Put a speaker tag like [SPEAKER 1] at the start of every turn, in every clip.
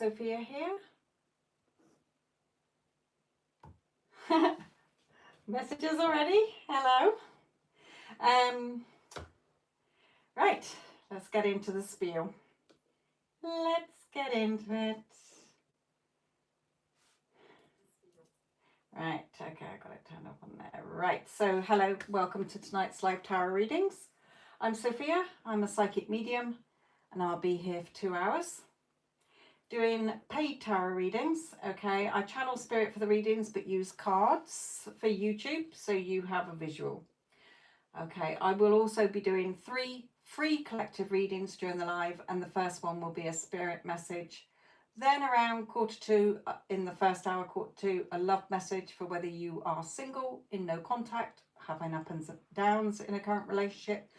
[SPEAKER 1] Sophia here. Messages already? Hello. Right, let's get into the spiel. Let's get into it. Right, okay, I got it turned up on there. Right, so hello, welcome to tonight's live tarot readings. I'm Sophia, I'm a psychic medium, and I'll be here for 2 hours doing paid tarot readings. Okay, I channel spirit for the readings but use cards for YouTube so you have a visual. Okay, I will also be doing 3 free collective readings during the live, and the first one will be a spirit message. Then around 1:45 in the first hour, 1:45, a love message for whether you are single, in no contact, having ups and downs in a current relationship.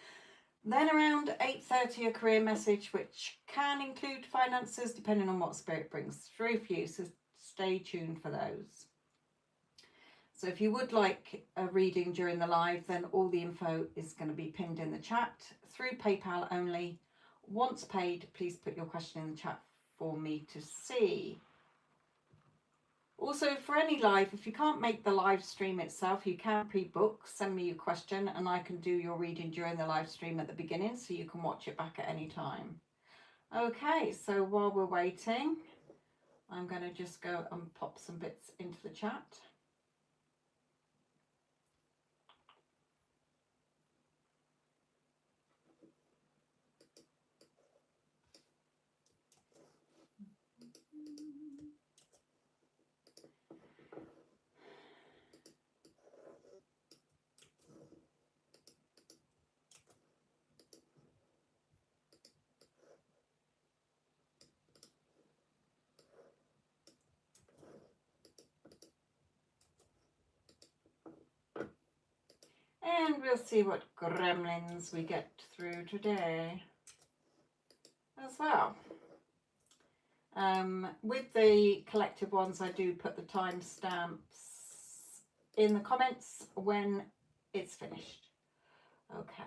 [SPEAKER 1] Then around 8:30, a career message, which can include finances, depending on what spirit brings through for you. So stay tuned for those. So if you would like a reading during the live, then all the info is going to be pinned in the chat through PayPal only. Once paid, please put your question in the chat for me to see. Also, for any live, if you can't make the live stream itself, you can pre-book, send me your question, and I can do your reading during the live stream at the beginning, so you can watch it back at any time. Okay, so while we're waiting, I'm going to just go and pop some bits into the chat. And we'll see what gremlins we get through today as well. With the collective ones, I do put the timestamps in the comments when it's finished. Okay.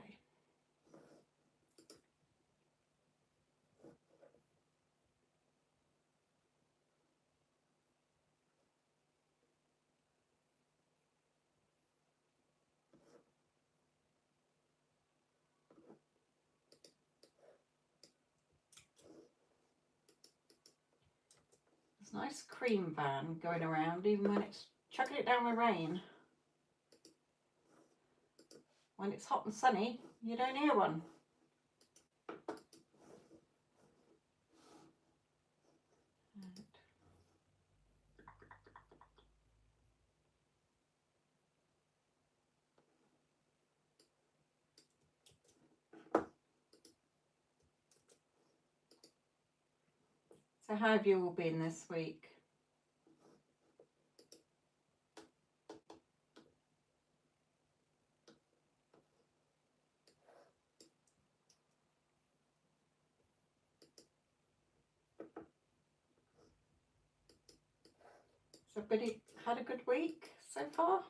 [SPEAKER 1] Nice cream van going around even when it's chucking it down with rain. When it's hot and sunny, you don't hear one. So how have you all been this week? So everybody had a good week so far?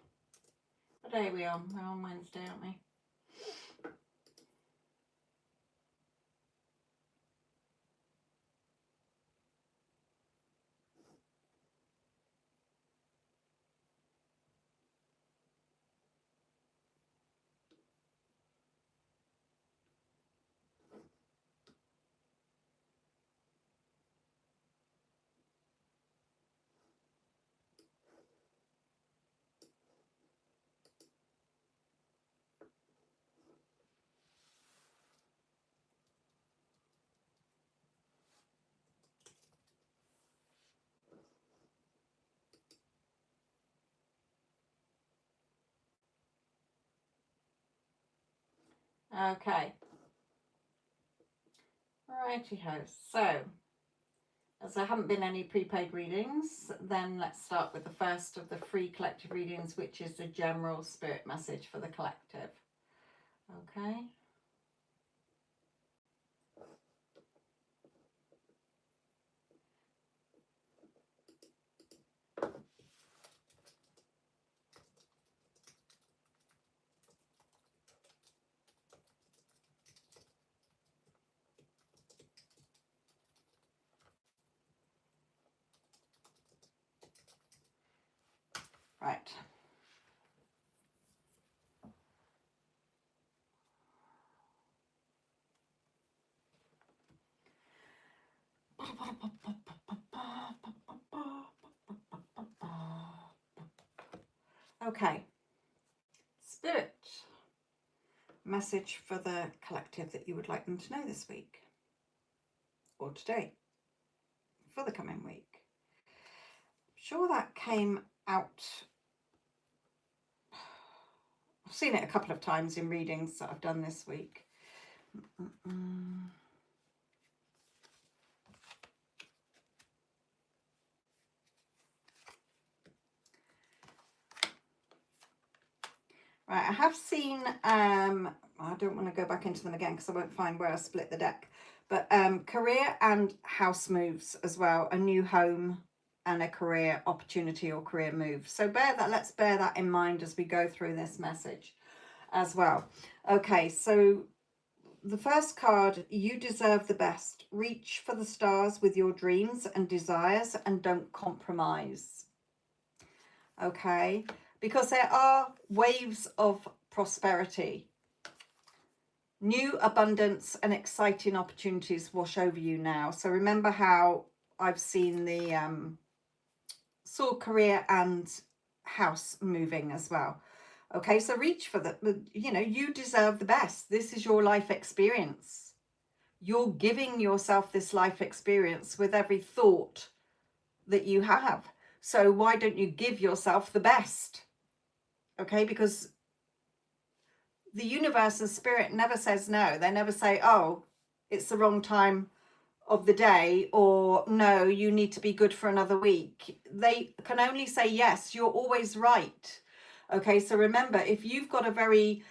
[SPEAKER 1] What day are we on? We're on Wednesday, aren't we? Okay. Righty-ho. So, as there haven't been any prepaid readings, then let's start with the first of the free collective readings, which is the general spirit message for the collective. Okay. Right. Okay. Spirit. Message for the collective that you would like them to know this week. Or today. For the coming week. Sure, that came out. I've seen it a couple of times in readings that I've done this week. Right, I have seen, I don't want to go back into them again because I won't find where I split the deck, but career and house moves as well, a new home and a career opportunity or career move. So let's bear that in mind as we go through this message as well. Okay, so the first card, you deserve the best. Reach for the stars with your dreams and desires and don't compromise. Okay, because there are waves of prosperity. New abundance and exciting opportunities wash over you now. So remember how I've seen the saw career and house moving as well. Okay, so reach for you deserve the best. This is your life experience. You're giving yourself this life experience with every thought that you have. So why don't you give yourself the best? Okay, because the universe and spirit never says no. They never say, oh, it's the wrong time of the day, or no, you need to be good for another week. They can only say yes, you're always right. Okay, so remember, if you've got a very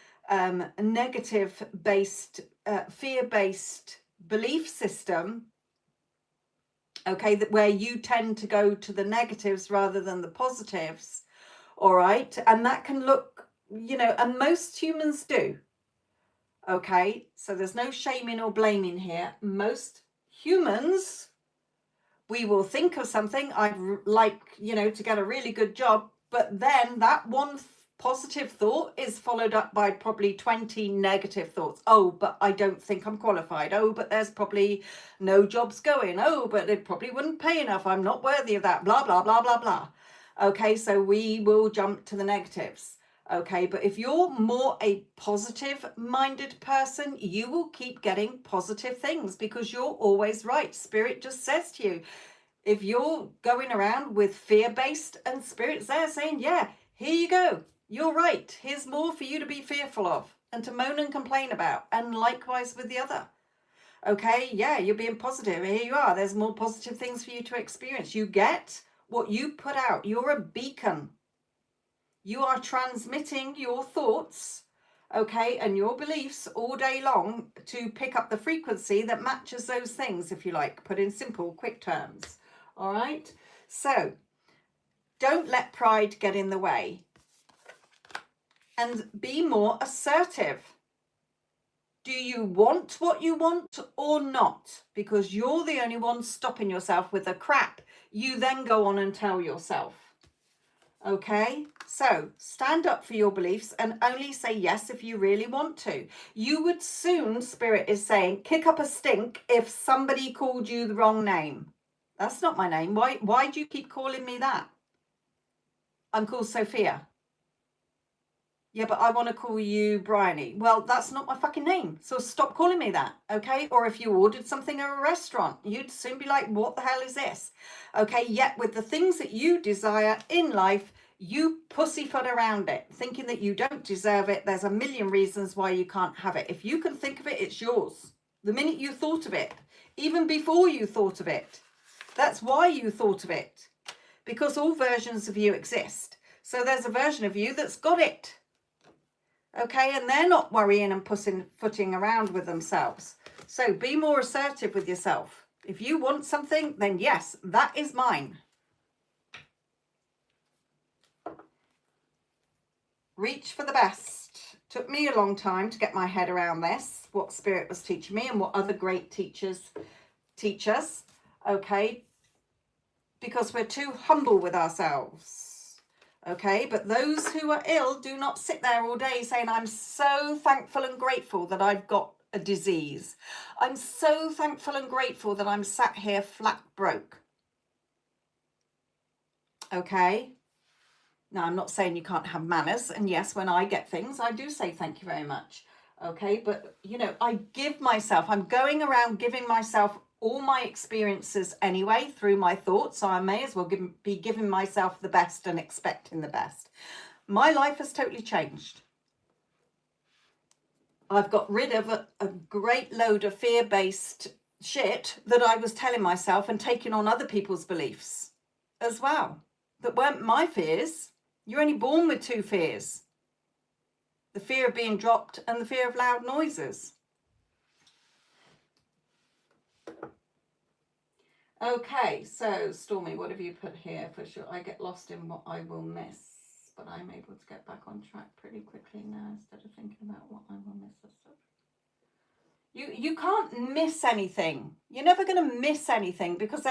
[SPEAKER 1] negative based, fear-based belief system, okay, that where you tend to go to the negatives rather than the positives, all right, and that can look, and most humans do. Okay, so there's no shaming or blaming here. Most humans, we will think of something, I'd like, to get a really good job, but then that one positive thought is followed up by probably 20 negative thoughts. Oh, but I don't think I'm qualified. Oh, but there's probably no jobs going. Oh, but it probably wouldn't pay enough. I'm not worthy of that. Blah, blah, blah, blah, blah. Okay, so we will jump to the negatives. Okay, but if you're more a positive minded person, you will keep getting positive things because you're always right. Spirit just says to you, if you're going around with fear-based, and Spirit's there saying, yeah, here you go. You're right. Here's more for you to be fearful of and to moan and complain about. And likewise with the other. Okay, yeah, you're being positive. Here you are. There's more positive things for you to experience. You get what you put out. You're a beacon. You are transmitting your thoughts, okay, and your beliefs all day long to pick up the frequency that matches those things, if you like, put in simple, quick terms. All right. So don't let pride get in the way. And be more assertive. Do you want what you want or not? Because you're the only one stopping yourself with the crap you then go on and tell yourself. Okay, so stand up for your beliefs and only say yes if you really want to. You would soon, Spirit is saying, kick up a stink if somebody called you the wrong name. That's not my name. Why do you keep calling me that? I'm called Sophia. Yeah, but I want to call you Bryony. Well, that's not my fucking name. So stop calling me that, okay? Or if you ordered something at a restaurant, you'd soon be like, what the hell is this? Okay, yet with the things that you desire in life, you pussyfoot around it, thinking that you don't deserve it. There's a million reasons why you can't have it. If you can think of it, it's yours. The minute you thought of it, even before you thought of it, that's why you thought of it. Because all versions of you exist. So there's a version of you that's got it. Okay, and they're not worrying and footing around with themselves. So be more assertive with yourself. If you want something, then yes, that is mine. Reach for the best. Took me a long time to get my head around this, what Spirit was teaching me and what other great teachers teach us. Okay, because we're too humble with ourselves. Okay, but those who are ill do not sit there all day saying, I'm so thankful and grateful that I've got a disease. I'm so thankful and grateful that I'm sat here flat broke. Okay. Now, I'm not saying you can't have manners. And yes, when I get things, I do say thank you very much. Okay. But, you know, I'm going around giving myself all my experiences anyway through my thoughts. So I may as well be giving myself the best and expecting the best. My life has totally changed. I've got rid of a great load of fear-based shit that I was telling myself and taking on other people's beliefs as well. That weren't my fears. You're only born with two fears. The fear of being dropped and the fear of loud noises. Okay, so Stormy, what have you put here for sure? I get lost in what I will miss, but I'm able to get back on track pretty quickly now instead of thinking about what I will miss. You can't miss anything. You're never going to miss anything because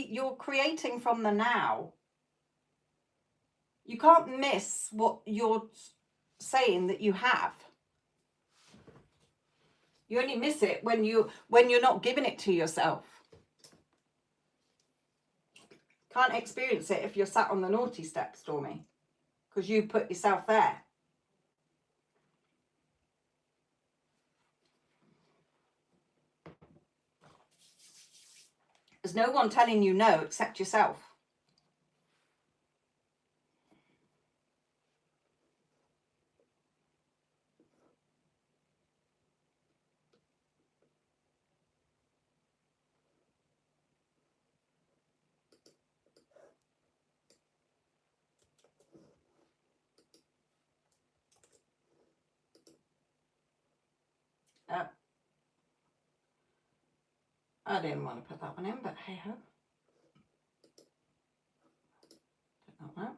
[SPEAKER 1] you're creating from the now. You can't miss what you're saying that you have. You only miss it when you're not giving it to yourself. Can't experience it if you're sat on the naughty step, Stormy, because you put yourself there. There's no one telling you no except yourself. I didn't want to put that one in, but hey ho. Don't know.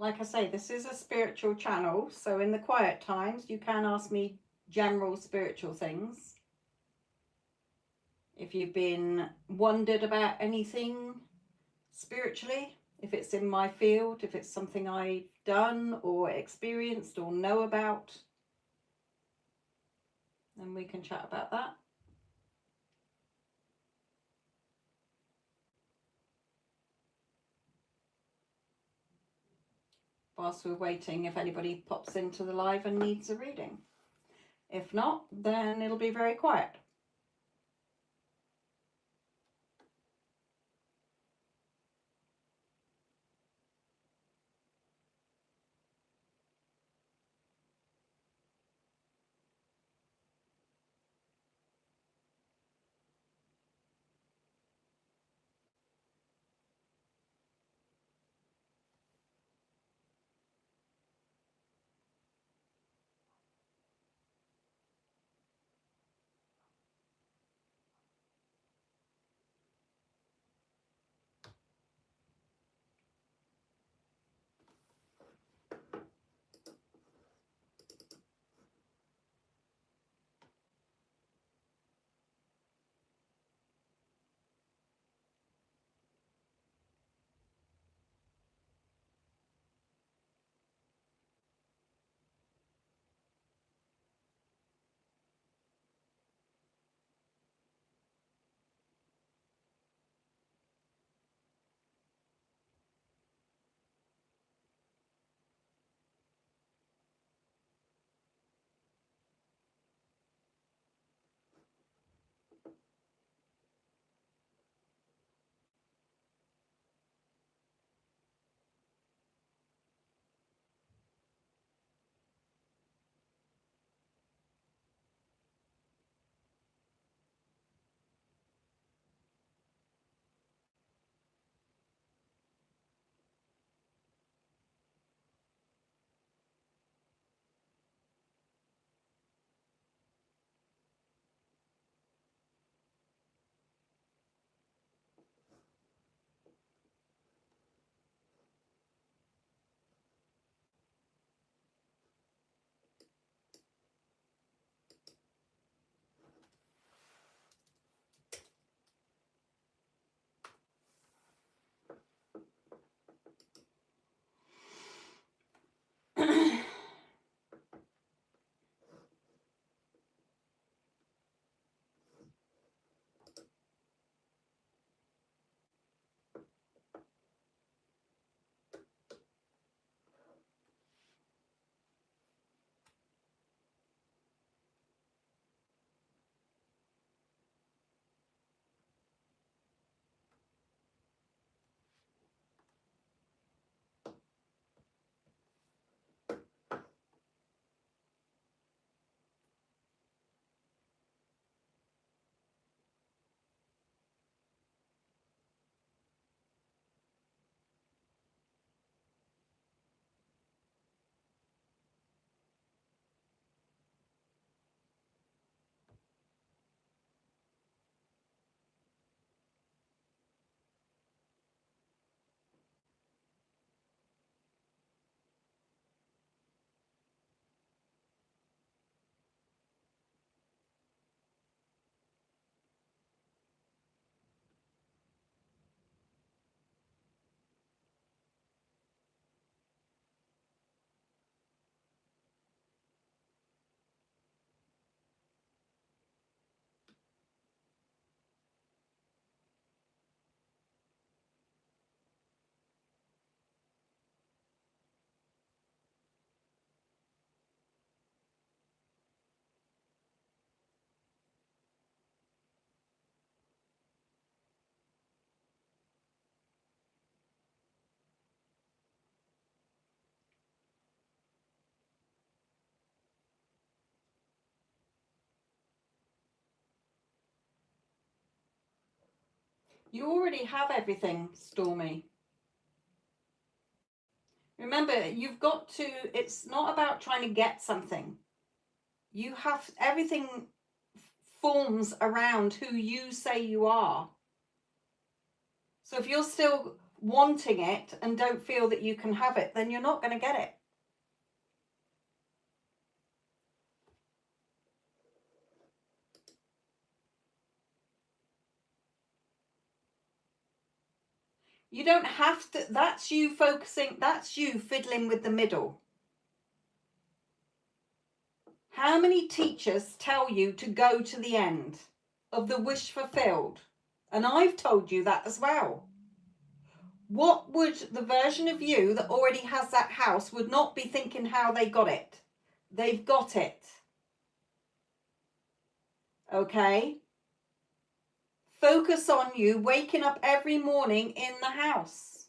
[SPEAKER 1] Like I say, this is a spiritual channel, so in the quiet times you can ask me general spiritual things. If you've been wondered about anything spiritually, if it's in my field, if it's something I've done or experienced or know about, then we can chat about that. Whilst we're waiting, if anybody pops into the live and needs a reading. If not, then it'll be very quiet. You already have everything, Stormy. Remember, you've got to, it's not about trying to get something. You have, everything forms around who you say you are. So if you're still wanting it and don't feel that you can have it, then you're not going to get it. You don't have to, that's you focusing, that's you fiddling with the middle. How many teachers tell you to go to the end of the wish fulfilled? And I've told you that as well. What would the version of you that already has that house would not be thinking how they got it? They've got it. Okay? Focus on you waking up every morning in the house.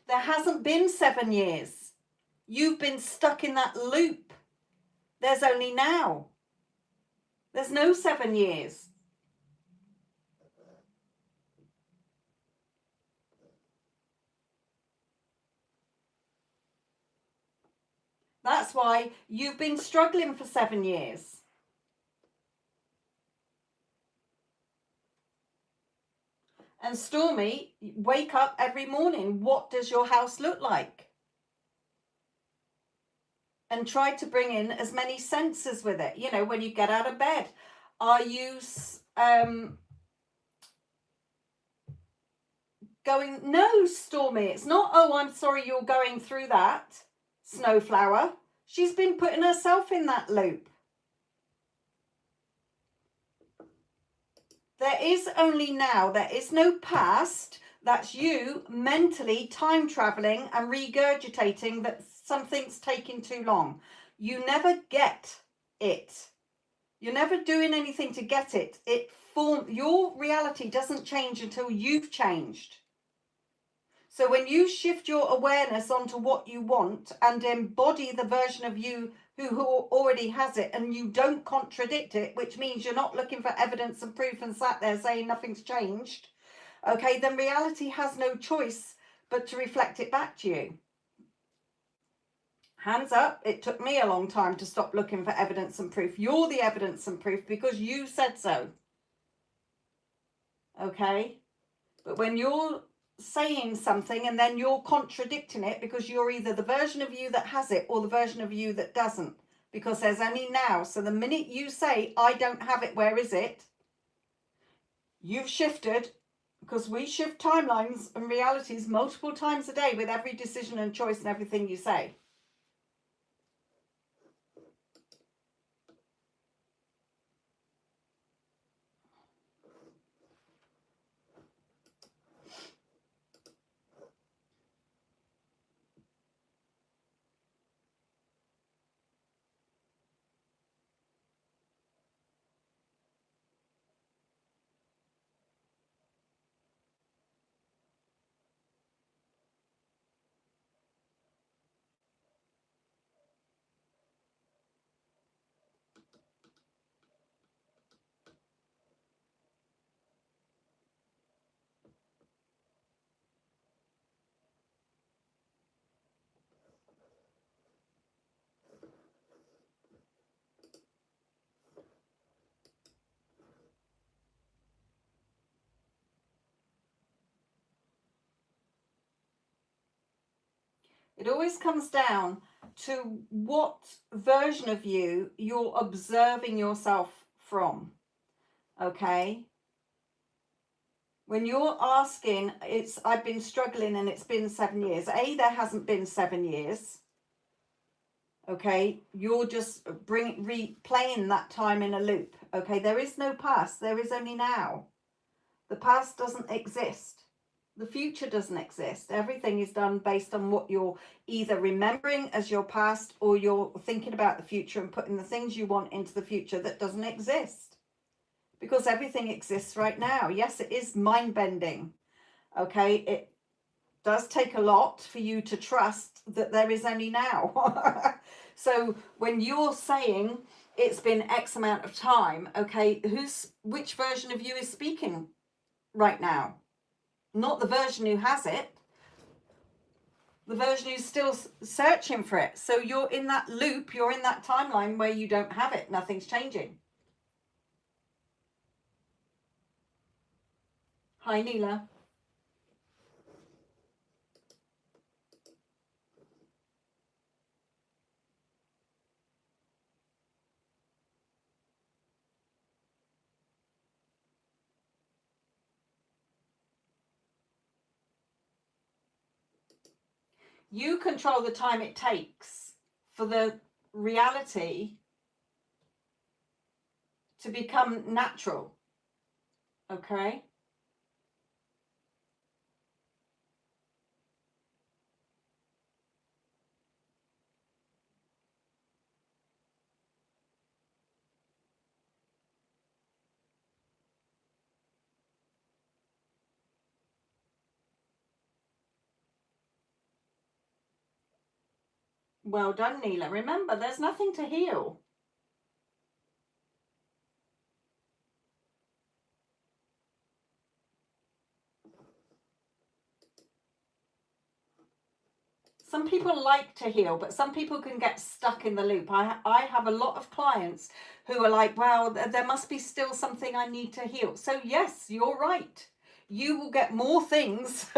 [SPEAKER 1] There hasn't been 7 years. You've been stuck in that loop. There's only now. There's no 7 years. That's why you've been struggling for 7 years. And Stormy, wake up every morning. What does your house look like? And try to bring in as many senses with it. You know, when you get out of bed, are you going, no, Stormy, it's not, oh, I'm sorry you're going through that, Snowflower. She's been putting herself in that loop. There is only now. There is no past. That's you mentally time traveling and regurgitating that something's taking too long. You never get it. You're never doing anything to get it. Your reality doesn't change until you've changed. So when you shift your awareness onto what you want and embody the version of you who already has it, and you don't contradict it, which means you're not looking for evidence and proof and sat there saying nothing's changed, okay, then reality has no choice but to reflect it back to you. Hands up, it took me a long time to stop looking for evidence and proof. You're the evidence and proof because you said so. Okay? But when you're saying something and then you're contradicting it because you're either the version of you that has it or the version of you that doesn't, because there's only now. So the minute you say, I don't have it, where is it? You've shifted, because we shift timelines and realities multiple times a day with every decision and choice and everything you say. It always comes down to what version of you you're observing yourself from. Okay? When you're asking, I've been struggling and it's been 7 years. There hasn't been 7 years. Okay? You're just replaying that time in a loop. Okay? There is no past. There is only now. The past doesn't exist. The future doesn't exist. Everything is done based on what you're either remembering as your past or you're thinking about the future and putting the things you want into the future that doesn't exist. Because everything exists right now. Yes, it is mind-bending. Okay, it does take a lot for you to trust that there is only now. So when you're saying it's been X amount of time, okay, which version of you is speaking right now? Not the version who has it, the version who's still searching for it. So you're in that loop, you're in that timeline where you don't have it, nothing's changing. Hi, Neela. You control the time it takes for the reality to become natural. Okay? Well done, Neela. Remember, there's nothing to heal. Some people like to heal, but some people can get stuck in the loop. I have a lot of clients who are like, well, there must be still something I need to heal. So yes, you're right. You will get more things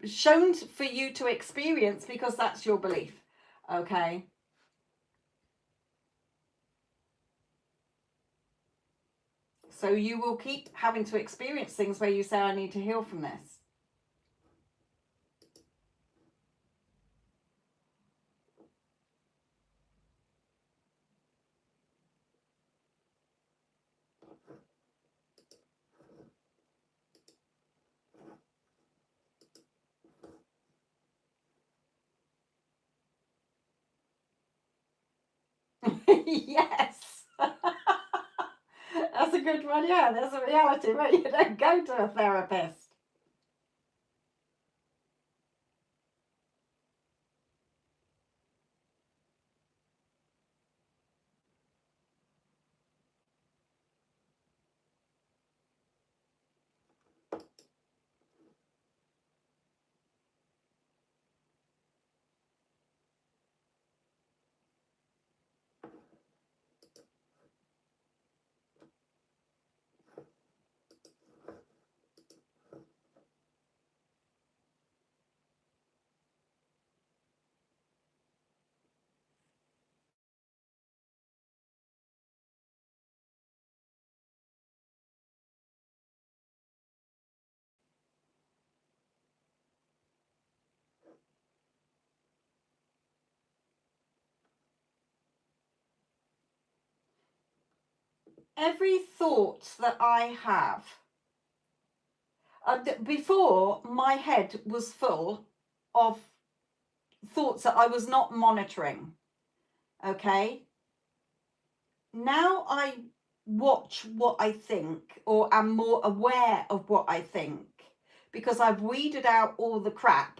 [SPEAKER 1] shown for you to experience because that's your belief. Okay. So you will keep having to experience things where you say, I need to heal from this. Yes. That's a good one. Yeah, there's a reality where you don't go to a therapist. Every thought that I have, before my head was full of thoughts that I was not monitoring. Okay. Now I watch what I think, or am more aware of what I think, because I've weeded out all the crap.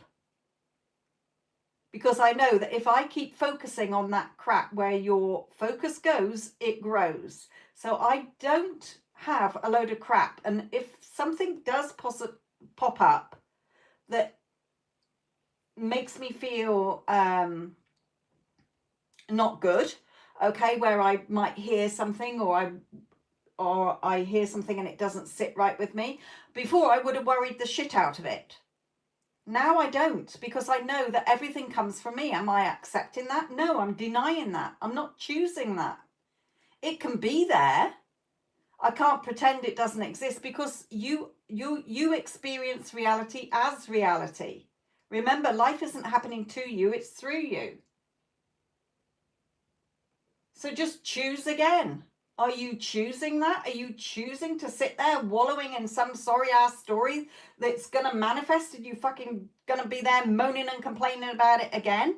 [SPEAKER 1] Because I know that if I keep focusing on that crap, where your focus goes, it grows. So I don't have a load of crap. And if something does pop up that makes me feel not good, okay, where I might hear something, or I hear something and it doesn't sit right with me. Before, I would have worried the shit out of it. Now I don't, because I know that everything comes from me. Am I accepting that? No, I'm denying that. I'm not choosing that. It can be there. I can't pretend it doesn't exist, because you experience reality as reality. Remember, life isn't happening to you, it's through you. So just choose again. Are you choosing that? Are you choosing to sit there wallowing in some sorry ass story that's going to manifest, and you fucking going to be there moaning and complaining about it again?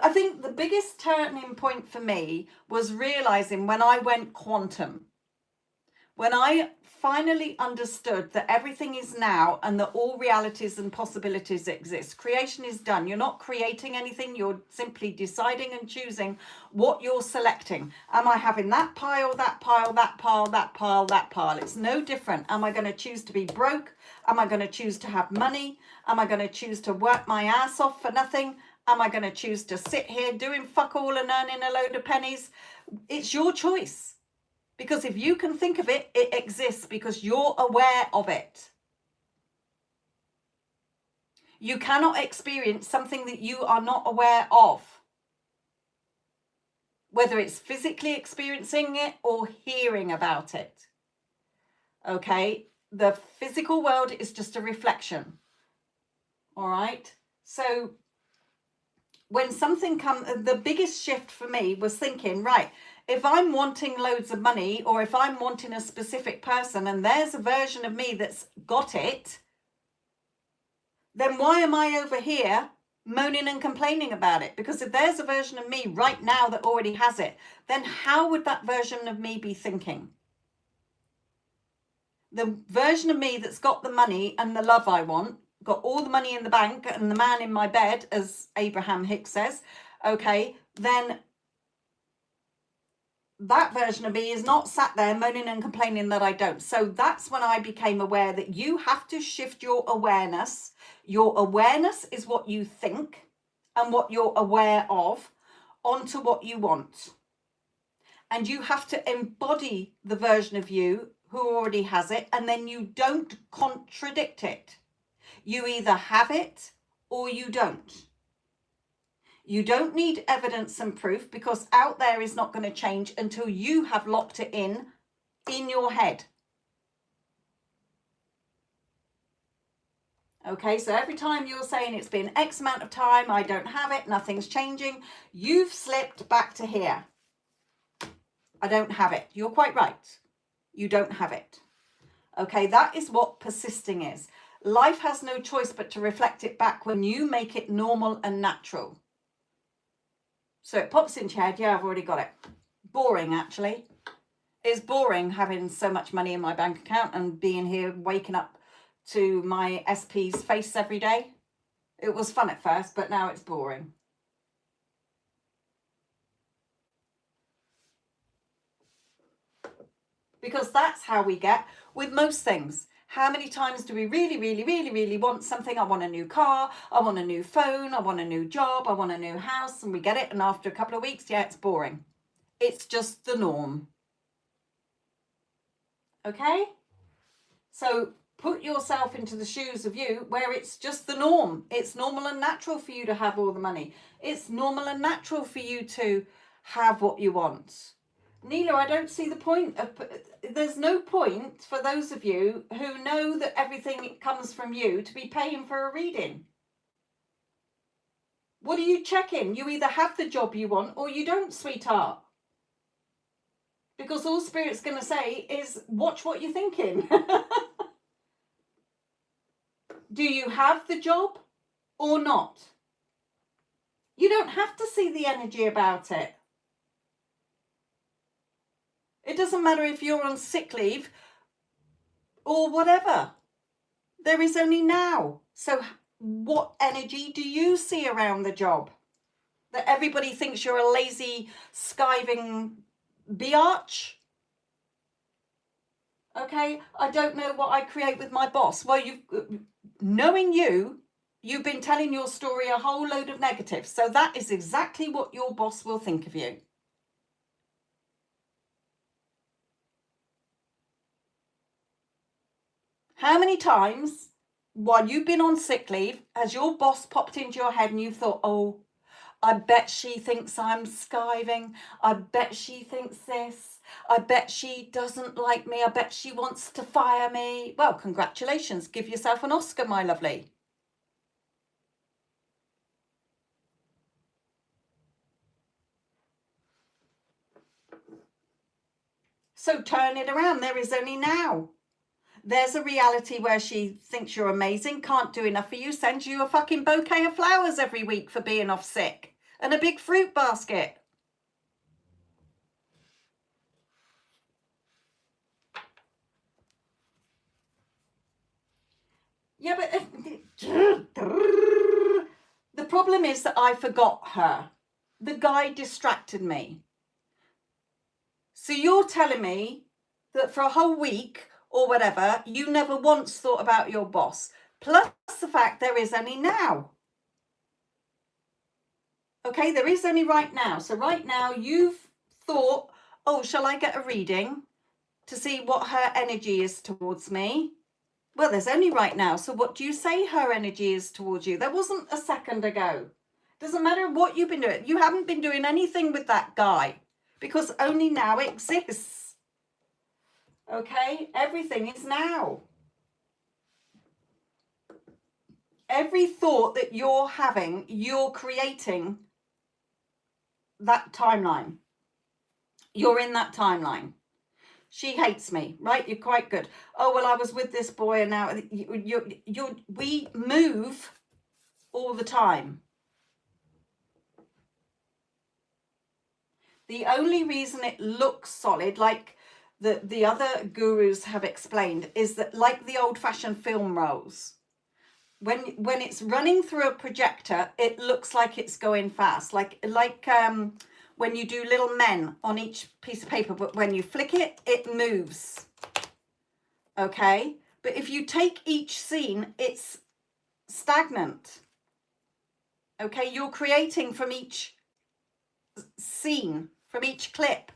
[SPEAKER 1] I think the biggest turning point for me was realizing when I went quantum. When I finally understood that everything is now, and that all realities and possibilities exist. Creation is done. You're not creating anything. You're simply deciding and choosing what you're selecting. Am I having that pile, that pile, that pile, that pile, that pile? It's no different. Am I going to choose to be broke? Am I going to choose to have money? Am I going to choose to work my ass off for nothing? Am I going to choose to sit here doing fuck all and earning a load of pennies? It's your choice. Because if you can think of it, it exists because you're aware of it. You cannot experience something that you are not aware of. Whether it's physically experiencing it or hearing about it. Okay? The physical world is just a reflection. All right. So when something comes, the biggest shift for me was thinking, right, if I'm wanting loads of money, or if I'm wanting a specific person and there's a version of me that's got it, then why am I over here moaning and complaining about it? Because if there's a version of me right now that already has it, then how would that version of me be thinking? The version of me that's got the money and the love I want, got all the money in the bank and the man in my bed, as Abraham Hicks says, okay, then that version of me is not sat there moaning and complaining that I don't. So that's when I became aware that you have to shift your awareness. Your awareness is what you think and what you're aware of onto what you want. And you have to embody the version of you who already has it, and then you don't contradict it. You either have it or you don't. You don't need evidence and proof, because out there is not going to change until you have locked it in your head. Okay, so every time you're saying it's been X amount of time, I don't have it, nothing's changing, you've slipped back to here. I don't have it. You're quite right. You don't have it. Okay, that is what persisting is. Life has no choice but to reflect it back when you make it normal and natural. So it pops into your head, yeah, I've already got it. Boring, actually. It's boring having so much money in my bank account and being here, waking up to my SP's face every day. It was fun at first, but now it's boring. Because that's how we get with most things. How many times do we really want something? I want a new car, I want a new phone, I want a new job, I want a new house, and we get it, and after a couple of weeks, yeah, it's boring. It's just the norm. Okay? So put yourself into the shoes of you where it's just the norm. It's normal and natural for you to have all the money. It's normal and natural for you to have what you want. Neela, I don't see the point of, there's no point for those of you who know that everything comes from you to be paying for a reading. What are you checking? You either have the job you want or you don't, sweetheart. Because all Spirit's going to say is, watch what you're thinking. Do you have the job or not? You don't have to see the energy about it. It doesn't matter if you're on sick leave or whatever. There is only now. So what energy do you see around the job? That everybody thinks you're a lazy, skiving biatch? Okay, I don't know what I create with my boss. Well, knowing you've been telling your story a whole load of negatives. So that is exactly what your boss will think of you. How many times while you've been on sick leave has your boss popped into your head and you thought, oh, I bet she thinks I'm skiving. I bet she thinks this. I bet she doesn't like me. I bet she wants to fire me. Well, congratulations. Give yourself an Oscar, my lovely. So turn it around. There is only now. There's a reality where she thinks you're amazing, can't do enough for you, sends you a fucking bouquet of flowers every week for being off sick, and a big fruit basket. Yeah, but the problem is that I forgot her. The guy distracted me. So you're telling me that for a whole week or whatever, you never once thought about your boss, plus the fact there is only now. Okay, there is only right now. So right now you've thought, oh, shall I get a reading to see what her energy is towards me? Well, there's only right now. So what do you say her energy is towards you? There wasn't a second ago. Doesn't matter what you've been doing. You haven't been doing anything with that guy because only now exists. Okay, everything is now. Every thought that you're having, you're creating that timeline. You're in that timeline. She hates me, right? You're quite good. Oh, well, I was with this boy and now we move all the time. The only reason it looks solid, like the other gurus have explained, is that like the old-fashioned film rolls, when it's running through a projector, it looks like it's going fast, like when you do little men on each piece of paper, but when you flick it, it moves. Okay, but if you take each scene, it's stagnant. Okay, you're creating from each scene, from each clip.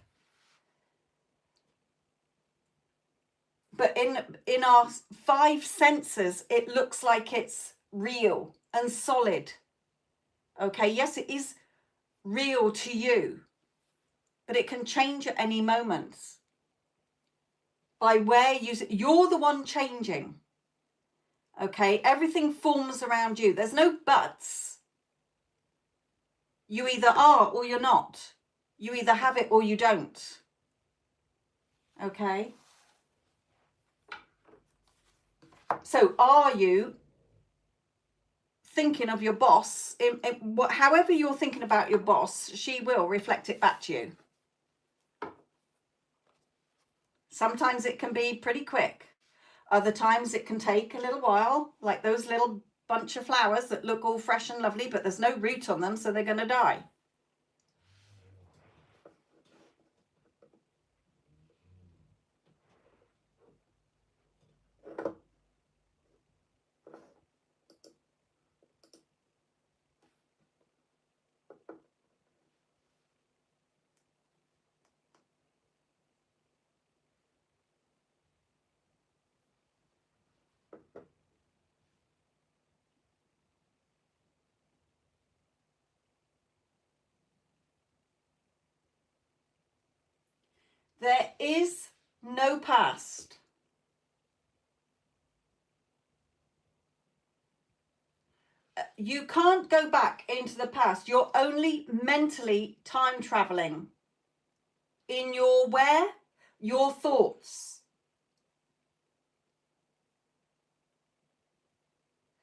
[SPEAKER 1] But in our five senses, it looks like it's real and solid. Okay, yes, it is real to you, but it can change at any moment. By where you're the one changing. Okay, everything forms around you. There's no buts. You either are or you're not. You either have it or you don't. Okay. So are you thinking of your boss? However you're thinking about your boss, she will reflect it back to you. Sometimes it can be pretty quick. Other times it can take a little while, like those little bunch of flowers that look all fresh and lovely, but there's no root on them, so they're going to die. There is no past. You can't go back into the past. You're only mentally time traveling in your where, your thoughts.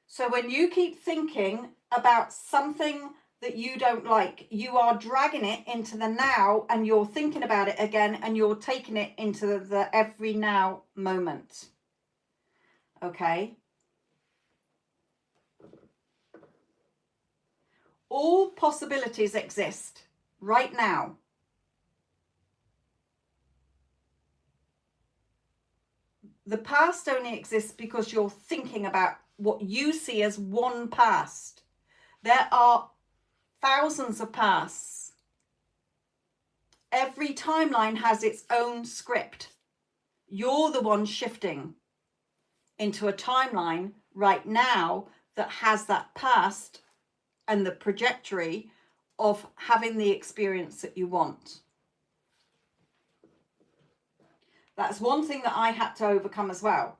[SPEAKER 1] So when you keep thinking about something that you don't like, you are dragging it into the now and you're thinking about it again and you're taking it into the every now moment. Okay? All possibilities exist right now. The past only exists because you're thinking about what you see as one past. There are thousands of pasts. Every timeline has its own script. You're the one shifting into a timeline right now that has that past and the trajectory of having the experience that you want. That's one thing that I had to overcome as well,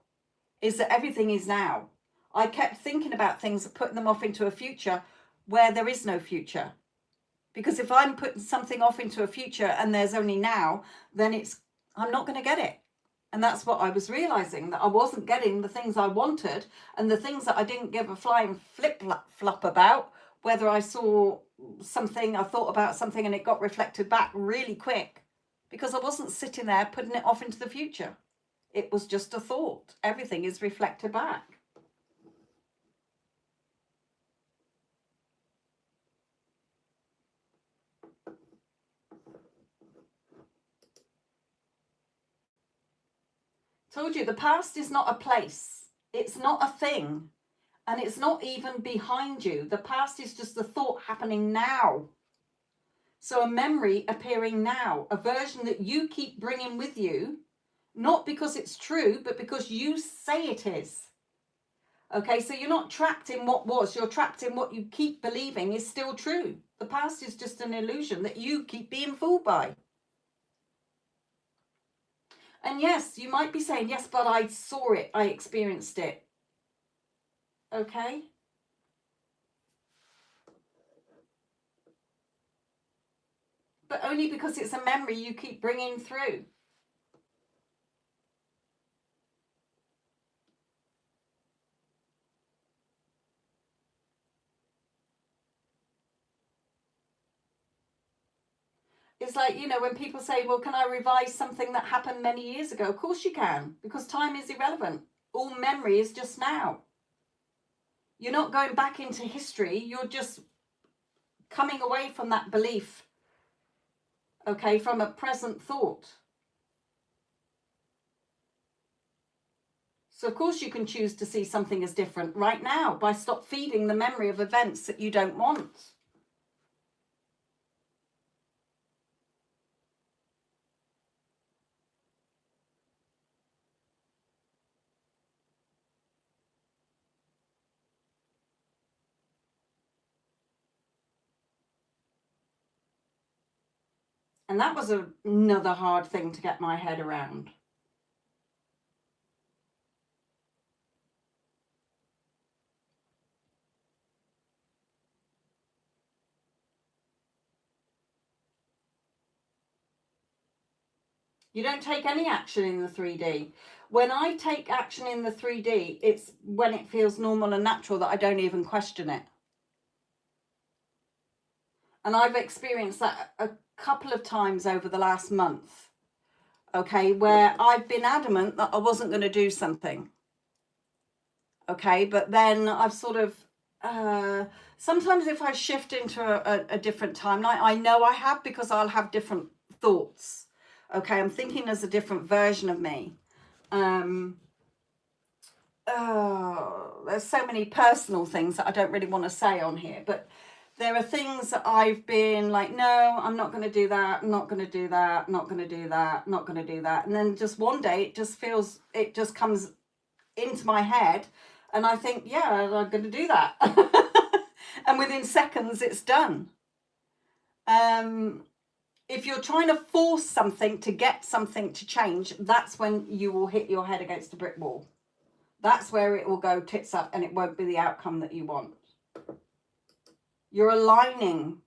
[SPEAKER 1] is that everything is now. I kept thinking about things, putting them off into a future where there is no future. Because if I'm putting something off into a future and there's only now, then I'm not going to get it. And that's what I was realizing, that I wasn't getting the things I wanted, and the things that I didn't give a flying flip-flop about, whether I saw something, I thought about something and it got reflected back really quick, because I wasn't sitting there putting it off into the future. It was just a thought. Everything is reflected back. Told you, the past is not a place. It's not a thing. And it's not even behind you. The past is just the thought happening now. So a memory appearing now, a version that you keep bringing with you, not because it's true, but because you say it is. Okay, so you're not trapped in what was, you're trapped in what you keep believing is still true. The past is just an illusion that you keep being fooled by. And yes, you might be saying, yes, but I saw it, I experienced it. Okay? but only because it's a memory you keep bringing through. It's like, you know, when people say, well, can I revise something that happened many years ago? Of course you can, because time is irrelevant. All memory is just now. You're not going back into history. You're just coming away from that belief, okay, from a present thought. So, of course, you can choose to see something as different right now by stop feeding the memory of events that you don't want. And that was another hard thing to get my head around. You don't take any action in the 3D. When I take action in the 3D, it's when it feels normal and natural that I don't even question it. And I've experienced that a couple of times over the last month, okay, where I've been adamant that I wasn't going to do something. Okay, but then I've sort of, sometimes if I shift into a different timeline, I know I have, because I'll have different thoughts. Okay, I'm thinking as a different version of me. There's so many personal things that I don't really want to say on here, but there are things that I've been like, no, I'm not going to do that, I'm not going to do that, not going to do that, not going to do that. And then just one day it just comes into my head and I think, yeah, I'm going to do that. And within seconds it's done. If you're trying to force something to get something to change, that's when you will hit your head against a brick wall. That's where it will go tits up and it won't be the outcome that you want. You're aligning,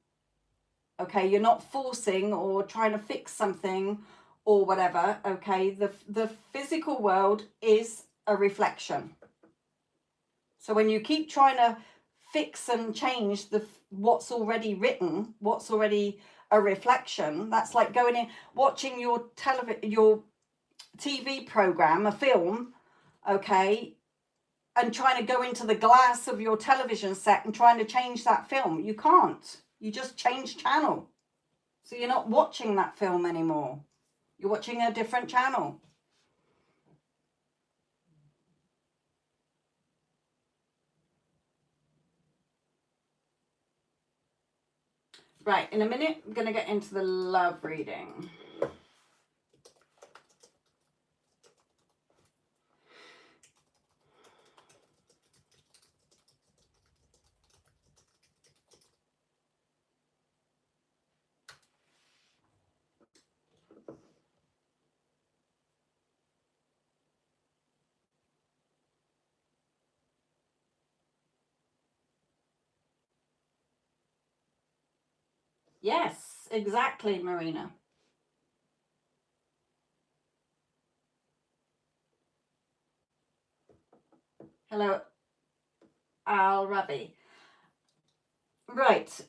[SPEAKER 1] okay? You're not forcing or trying to fix something or whatever, okay? The physical world is a reflection. So when you keep trying to fix and change what's already written, what's already a reflection, that's like going in, watching your TV program, a film, okay, and trying to go into the glass of your television set and trying to change that film. You can't. You just change channel. So you're not watching that film anymore. You're watching a different channel. Right, in a minute, I'm going to get into the love reading. Yes, exactly, Marina. Hello, Al Ravi. Right,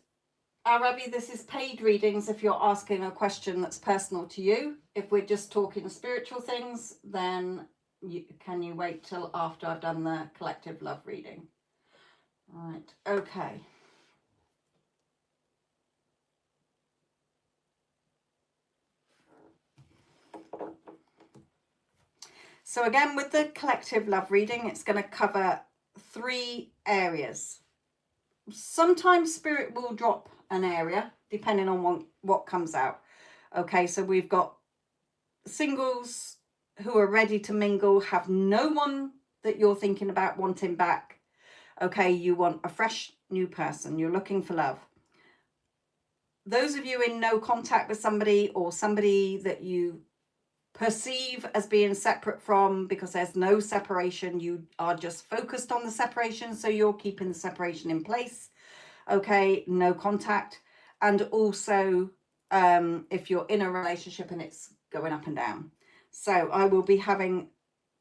[SPEAKER 1] Al Ravi, this is paid readings if you're asking a question that's personal to you. If we're just talking spiritual things, then can you wait till after I've done the collective love reading? Right, okay. So again, with the collective love reading, it's going to cover 3 areas. Sometimes spirit will drop an area depending on what comes out. Okay, so we've got singles who are ready to mingle, have no one that you're thinking about wanting back. Okay, you want a fresh new person, you're looking for love. Those of you in no contact with somebody, or somebody that you perceive as being separate from, because there's no separation, you are just focused on the separation, so you're keeping the separation in place. Okay, no contact. And also if you're in a relationship and it's going up and down. So I will be having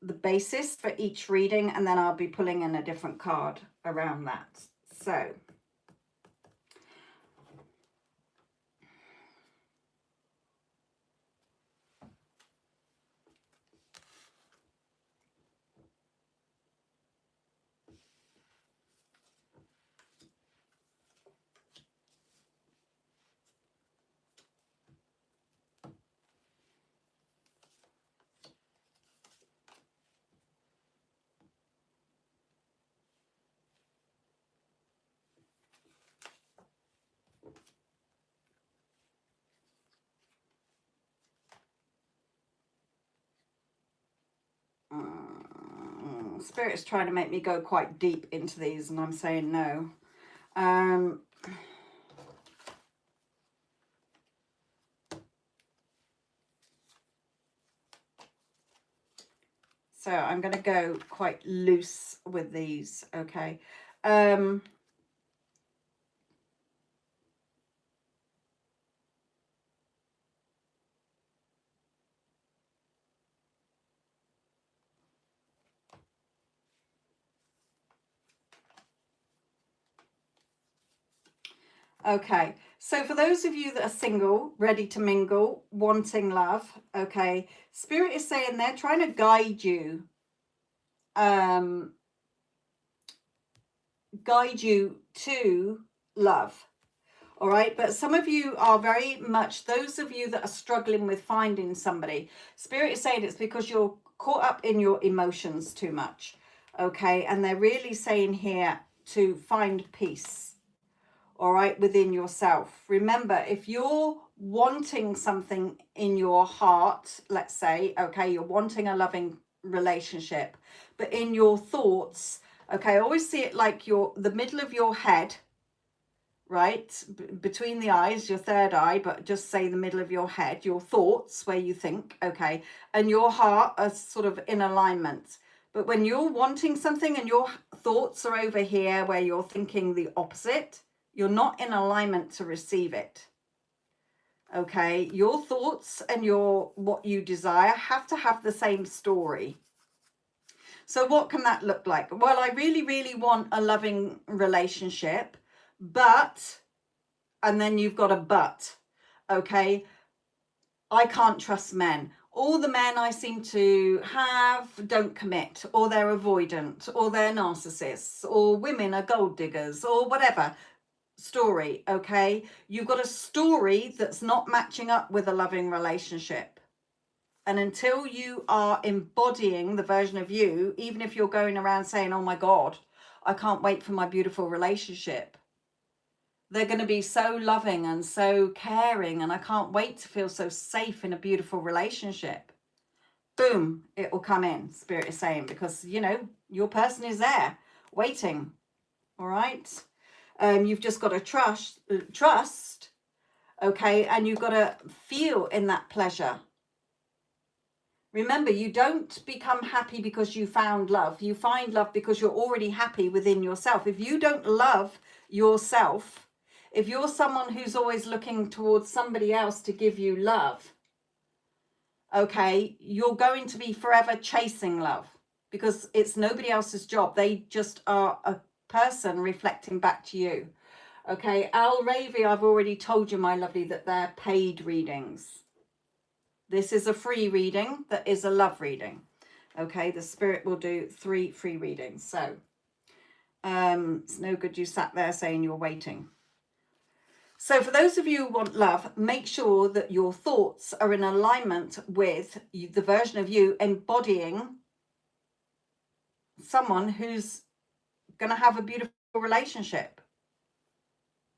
[SPEAKER 1] the basis for each reading, and then I'll be pulling in a different card around that. So Spirit is trying to make me go quite deep into these, and I'm saying no. So I'm going to go quite loose with these, okay? Okay, so for those of you that are single, ready to mingle, wanting love, okay, Spirit is saying they're trying to guide you, to love, all right? But some of you are very much, those of you that are struggling with finding somebody, Spirit is saying it's because you're caught up in your emotions too much, okay? And they're really saying here to find peace, all right, within yourself. Remember, if you're wanting something in your heart, let's say, okay, you're wanting a loving relationship, but in your thoughts, okay, I always see it like the middle of your head, right, between the eyes, your third eye, but just say the middle of your head, your thoughts, where you think, okay, and your heart are sort of in alignment. But when you're wanting something and your thoughts are over here where you're thinking the opposite, you're not in alignment to receive it. Okay, your thoughts and what you desire have to have the same story. So what can that look like? Well, I really, really want a loving relationship, but, and then you've got a but, okay, I can't trust men. All the men I seem to have don't commit, or they're avoidant, or they're narcissists, or women are gold diggers, or whatever story, okay? You've got a story that's not matching up with a loving relationship. And until you are embodying the version of you, even if you're going around saying, oh my God, I can't wait for my beautiful relationship, they're going to be so loving and so caring, and I can't wait to feel so safe in a beautiful relationship. Boom, it will come in, Spirit is saying, because, you know, your person is there waiting, all right? You've just got to trust, okay, and you've got to feel in that pleasure. Remember, you don't become happy because you found love. You find love because you're already happy within yourself. If you don't love yourself, if you're someone who's always looking towards somebody else to give you love, okay, you're going to be forever chasing love because it's nobody else's job. They just are a person reflecting back to you. Okay, Al Ravi, I've already told you, my lovely, that they're paid readings. This is a free reading that is a love reading. Okay, the Spirit will do 3 free readings. So it's no good you sat there saying you're waiting. So for those of you who want love, make sure that your thoughts are in alignment with the version of you embodying someone who's going to have a beautiful relationship.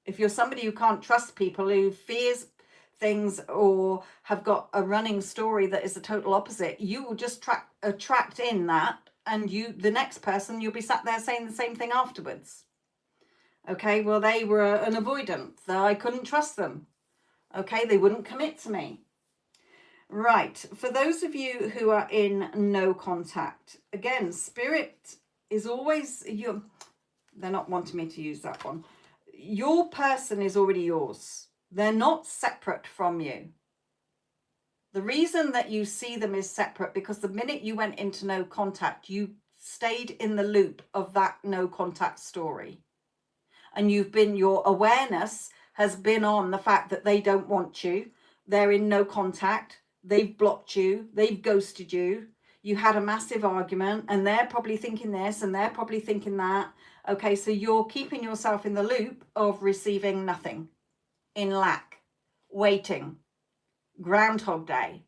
[SPEAKER 1] If you're somebody who can't trust people, who fears things, or have got a running story that is the total opposite, you will just attract in that, and the next person, you'll be sat there saying the same thing afterwards. Okay, well, they were an avoidant. I couldn't trust them. Okay, they wouldn't commit to me. Right, for those of you who are in no contact, again, Spirit is always, they're not wanting me to use that one. Your person is already yours. They're not separate from you. The reason that you see them is separate because the minute you went into no contact, you stayed in the loop of that no contact story. And your awareness has been on the fact that they don't want you. They're in no contact. They've blocked you. They've ghosted you. You had a massive argument and they're probably thinking this and they're probably thinking that. Okay, so you're keeping yourself in the loop of receiving nothing, in lack, waiting, Groundhog Day.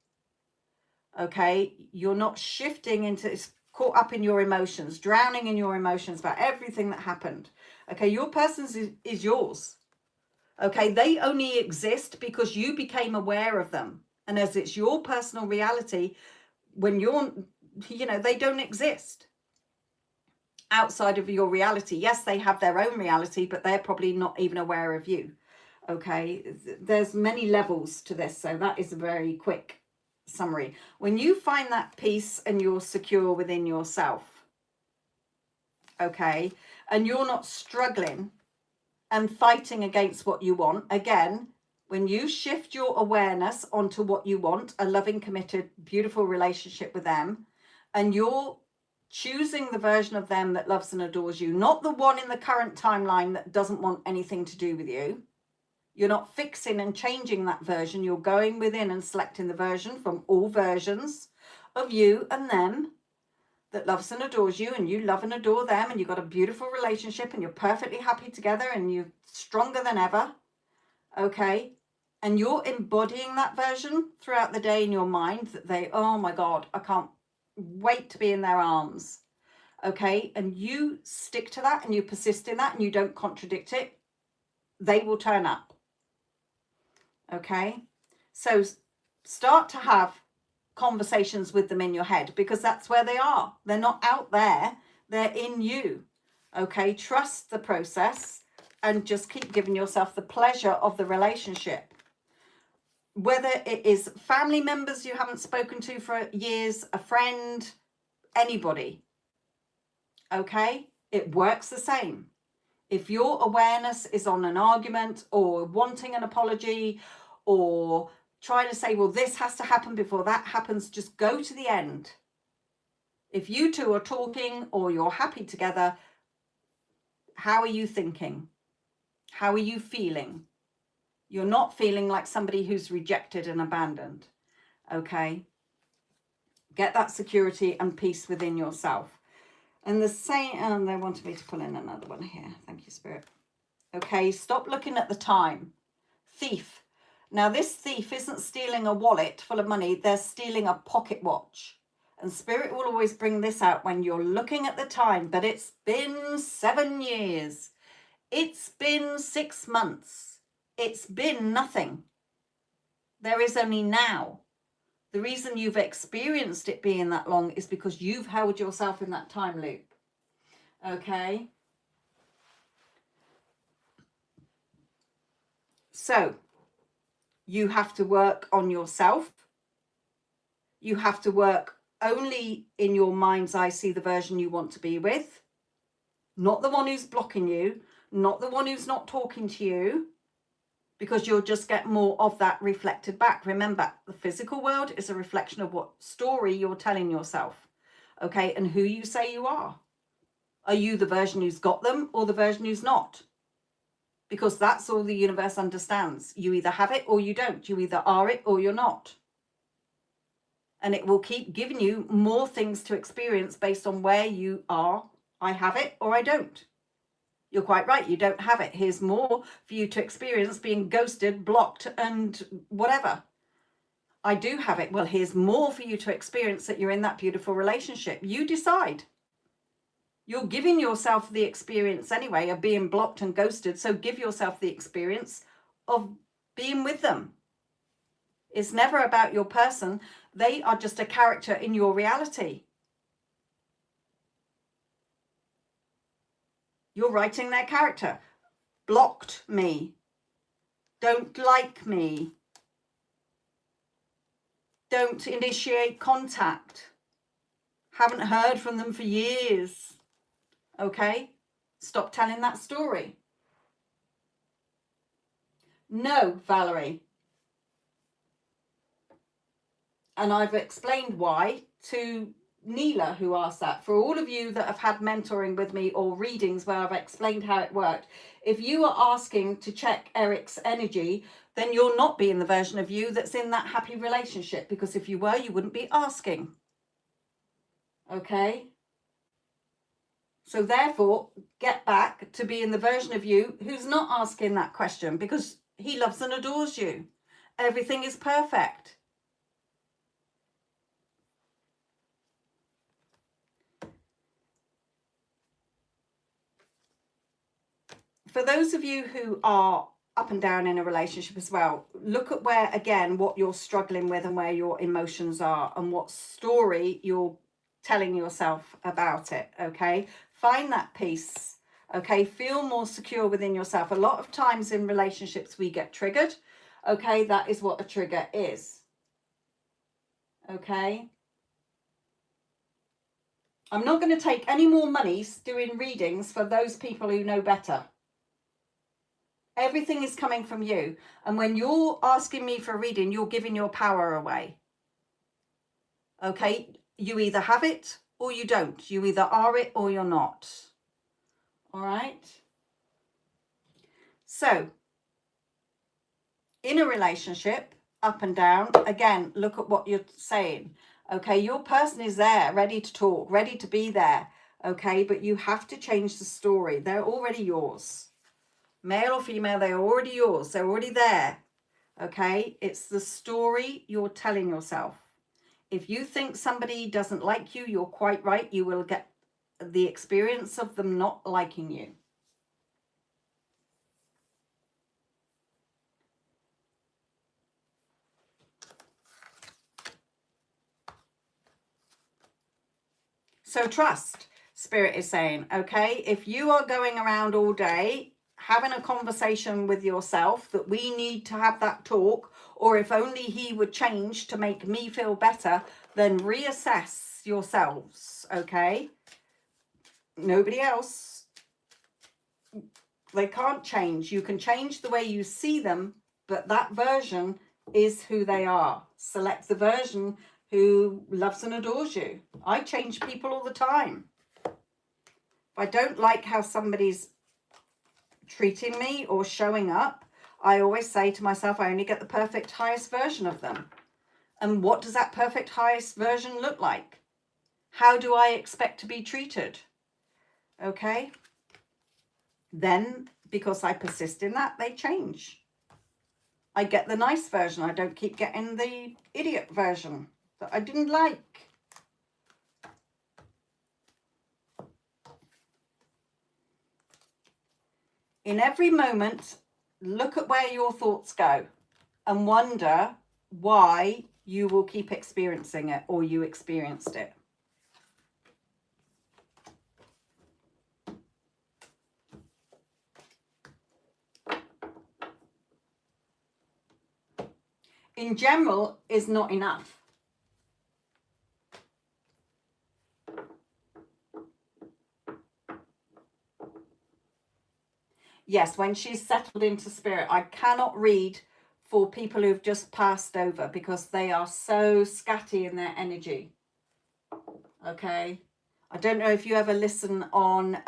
[SPEAKER 1] Okay, you're not shifting into, it's caught up in your emotions, drowning in your emotions about everything that happened. Okay, your person is yours. Okay, they only exist because you became aware of them. And as it's your personal reality, when you're, they don't exist outside of your reality. Yes, they have their own reality, but they're probably not even aware of you. Okay, there's many levels to this, so that is a very quick summary. When you find that peace and you're secure within yourself, okay, and you're not struggling and fighting against what you want, again, when you shift your awareness onto what you want, a loving, committed, beautiful relationship with them, and you're choosing the version of them that loves and adores you, not the one in the current timeline that doesn't want anything to do with you. You're not fixing and changing that version. You're going within and selecting the version from all versions of you and them that loves and adores you, and you love and adore them, and you've got a beautiful relationship and you're perfectly happy together and you're stronger than ever. Okay. And you're embodying that version throughout the day in your mind that they, oh my God, I can't wait to be in their arms. Okay. And you stick to that and you persist in that and you don't contradict it. They will turn up. Okay. So start to have conversations with them in your head because that's where they are. They're not out there. They're in you. Okay. Trust the process and just keep giving yourself the pleasure of the relationship. Whether it is family members you haven't spoken to for years, a friend, anybody. Okay. It works the same. If your awareness is on an argument or wanting an apology or trying to say, well, this has to happen before that happens, just go to the end. If you two are talking or you're happy together, how are you thinking? How are you feeling? You're not feeling like somebody who's rejected and abandoned. Okay? Get that security and peace within yourself. And the same, they wanted me to pull in another one here. Thank you, Spirit. Okay, stop looking at the time. Thief. Now, this thief isn't stealing a wallet full of money. They're stealing a pocket watch. And Spirit will always bring this out when you're looking at the time. But it's been 7 years. It's been 6 months. It's been nothing. There is only now. The reason you've experienced it being that long is because you've held yourself in that time loop. Okay? So, you have to work on yourself. You have to work only in your mind's eye, see the version you want to be with. Not the one who's blocking you. Not the one who's not talking to you. Because you'll just get more of that reflected back. Remember, the physical world is a reflection of what story you're telling yourself. Okay, and who you say you are. Are you the version who's got them or the version who's not? Because that's all the universe understands. You either have it or you don't. You either are it or you're not. And it will keep giving you more things to experience based on where you are. I have it or I don't. You're quite right. You don't have it. Here's more for you to experience being ghosted, blocked, and whatever. I do have it. Well, here's more for you to experience that you're in that beautiful relationship. You decide. You're giving yourself the experience anyway of being blocked and ghosted. So give yourself the experience of being with them. It's never about your person. They are just a character in your reality. You're writing their character. Blocked me. Don't like me. Don't initiate contact. Haven't heard from them for years. Okay? Stop telling that story. No, Valerie. And I've explained why to Neela, who asked that. For all of you that have had mentoring with me or readings where I've explained how it worked, if you are asking to check Eric's energy, then you're not being the version of you that's in that happy relationship, because if you were, you wouldn't be asking. Okay? So therefore, get back to being the version of you who's not asking that question, because he loves and adores you. Everything is perfect. For those of you who are up and down in a relationship as well, look at where, again, what you're struggling with and where your emotions are and what story you're telling yourself about it. Okay, find that peace. Okay, feel more secure within yourself. A lot of times in relationships we get triggered. Okay, that is what a trigger is. Okay, I'm not going to take any more monies doing readings for those people who know better. Everything is coming from you. And when you're asking me for a reading, you're giving your power away. Okay? You either have it or you don't. You either are it or you're not. All right? So, in a relationship, up and down, again, look at what you're saying. Okay? Your person is there, ready to talk, ready to be there. Okay? But you have to change the story. They're already yours. Male or female, they're already yours. They're already there. Okay? It's the story you're telling yourself. If you think somebody doesn't like you, you're quite right. You will get the experience of them not liking you. So trust, Spirit is saying, okay? If you are going around all day having a conversation with yourself that we need to have that talk, or if only he would change to make me feel better, then reassess yourselves, okay? Nobody else. They can't change. You can change the way you see them, but that version is who they are. Select the version who loves and adores you. I change people all the time. If I don't like how somebody's treating me or showing up, I always say to myself, I only get the perfect highest version of them. And what does that perfect highest version look like? How do I expect to be treated? Okay? Then, because I persist in that, they change. I get the nice version. I don't keep getting the idiot version that I didn't like. In every moment, look at where your thoughts go and wonder why you will keep experiencing it or you experienced it. In general is not enough. Yes, when she's settled into spirit, I cannot read for people who've just passed over because they are so scatty in their energy. Okay. I don't know if you ever listen on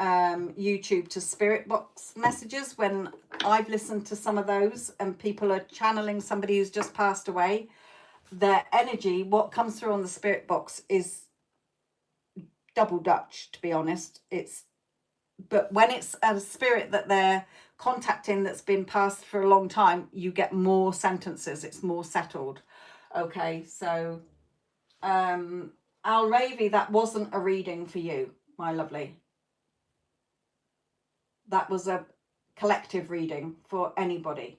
[SPEAKER 1] YouTube to spirit box messages. When I've listened to some of those and people are channeling somebody who's just passed away, their energy, what comes through on the spirit box is double Dutch, to be honest. But when it's a spirit that they're contacting that's been passed for a long time, you get more sentences. It's more settled. Okay, so Al Ravi, that wasn't a reading for you, my lovely. That was a collective reading for anybody.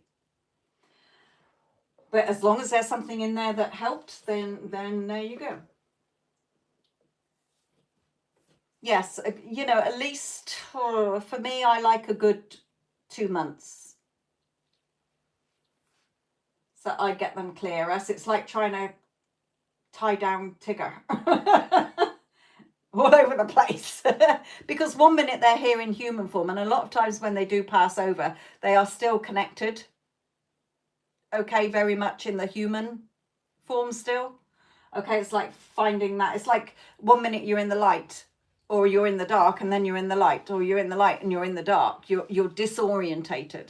[SPEAKER 1] But as long as there's something in there that helped, then there you go. Yes, you know, at least for me, I like a good 2 months. So I get them clear. As it's like trying to tie down Tigger all over the place. Because 1 minute they're here in human form, and a lot of times when they do pass over, they are still connected. okay, very much in the human form still. Okay, it's like finding that. It's like 1 minute you're in the light, or you're in the dark, and then you're in the light, or you're in the light and you're in the dark. You're disorientated.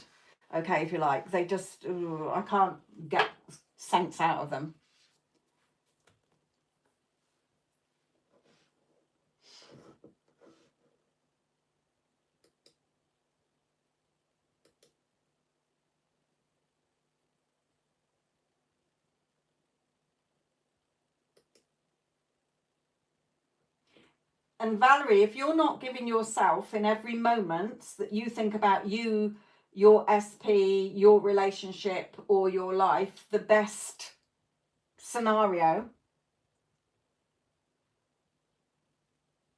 [SPEAKER 1] Okay, if you like. They just, I can't get sense out of them. And Valerie, if you're not giving yourself in every moment that you think about you, your SP, your relationship, or your life, the best scenario,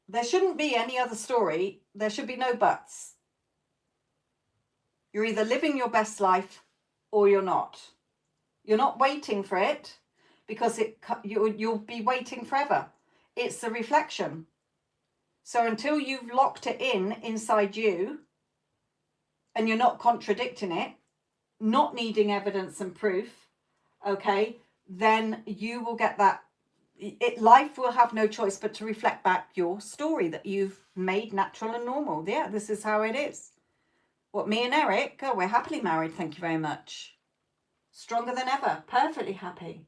[SPEAKER 1] there shouldn't be any other story. There should be no buts. You're either living your best life or you're not. You're not waiting for it, because you'll be waiting forever. It's the reflection. So until you've locked it inside you, and you're not contradicting it, not needing evidence and proof, okay, then you will get that. Life will have no choice but to reflect back your story that you've made natural and normal. Yeah, this is how it is. What, me and Eric? Oh, we're happily married, thank you very much. Stronger than ever, perfectly happy.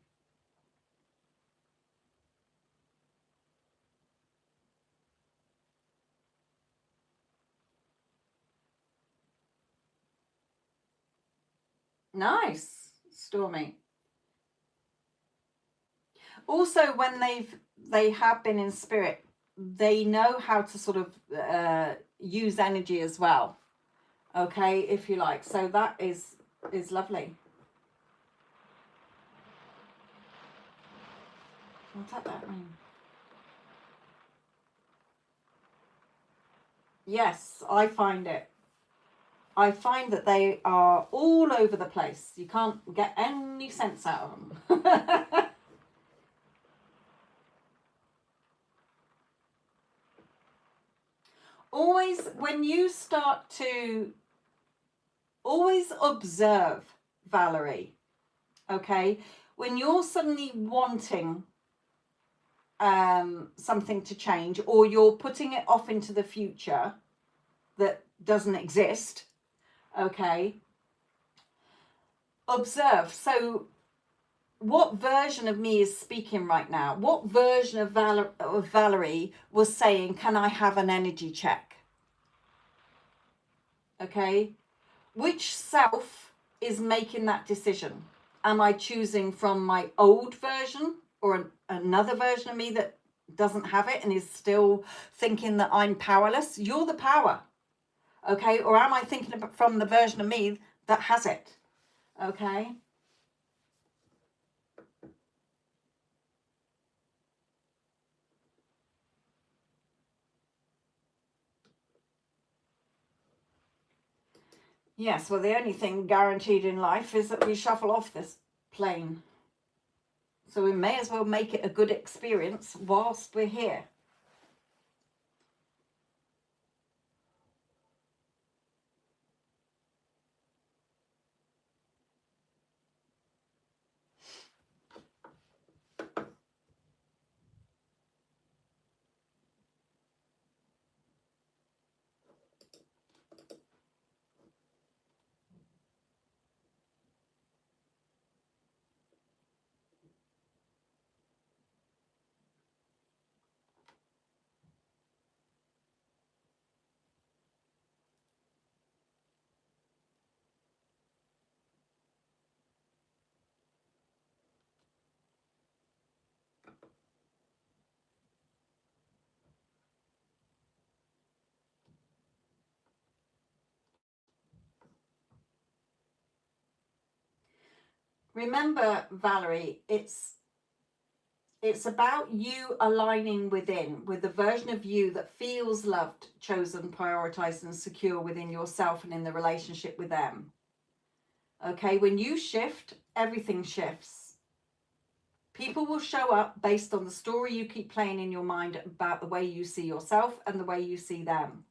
[SPEAKER 1] Nice, Stormy. Also, when they have been in spirit, they know how to sort of use energy as well. Okay, if you like. So that is lovely. What does that mean? Yes, I find it. I find that they are all over the place. You can't get any sense out of them. Always, when you start to always observe, Valerie, okay, when you're suddenly wanting something to change, or you're putting it off into the future that doesn't exist, okay, observe. So what version of me is speaking right now? What version of Valerie was saying, can I have an energy check? Okay, which self is making that decision? Am I choosing from my old version, or another version of me that doesn't have it and is still thinking that I'm powerless? You're the power. Okay, or am I thinking from the version of me that has it? Okay. Yes, well, the only thing guaranteed in life is that we shuffle off this plane. So we may as well make it a good experience whilst we're here. Remember, Valerie, it's about you aligning within with the version of you that feels loved, chosen, prioritized, and secure within yourself and in the relationship with them. Okay, when you shift, everything shifts. People will show up based on the story you keep playing in your mind about the way you see yourself and the way you see them.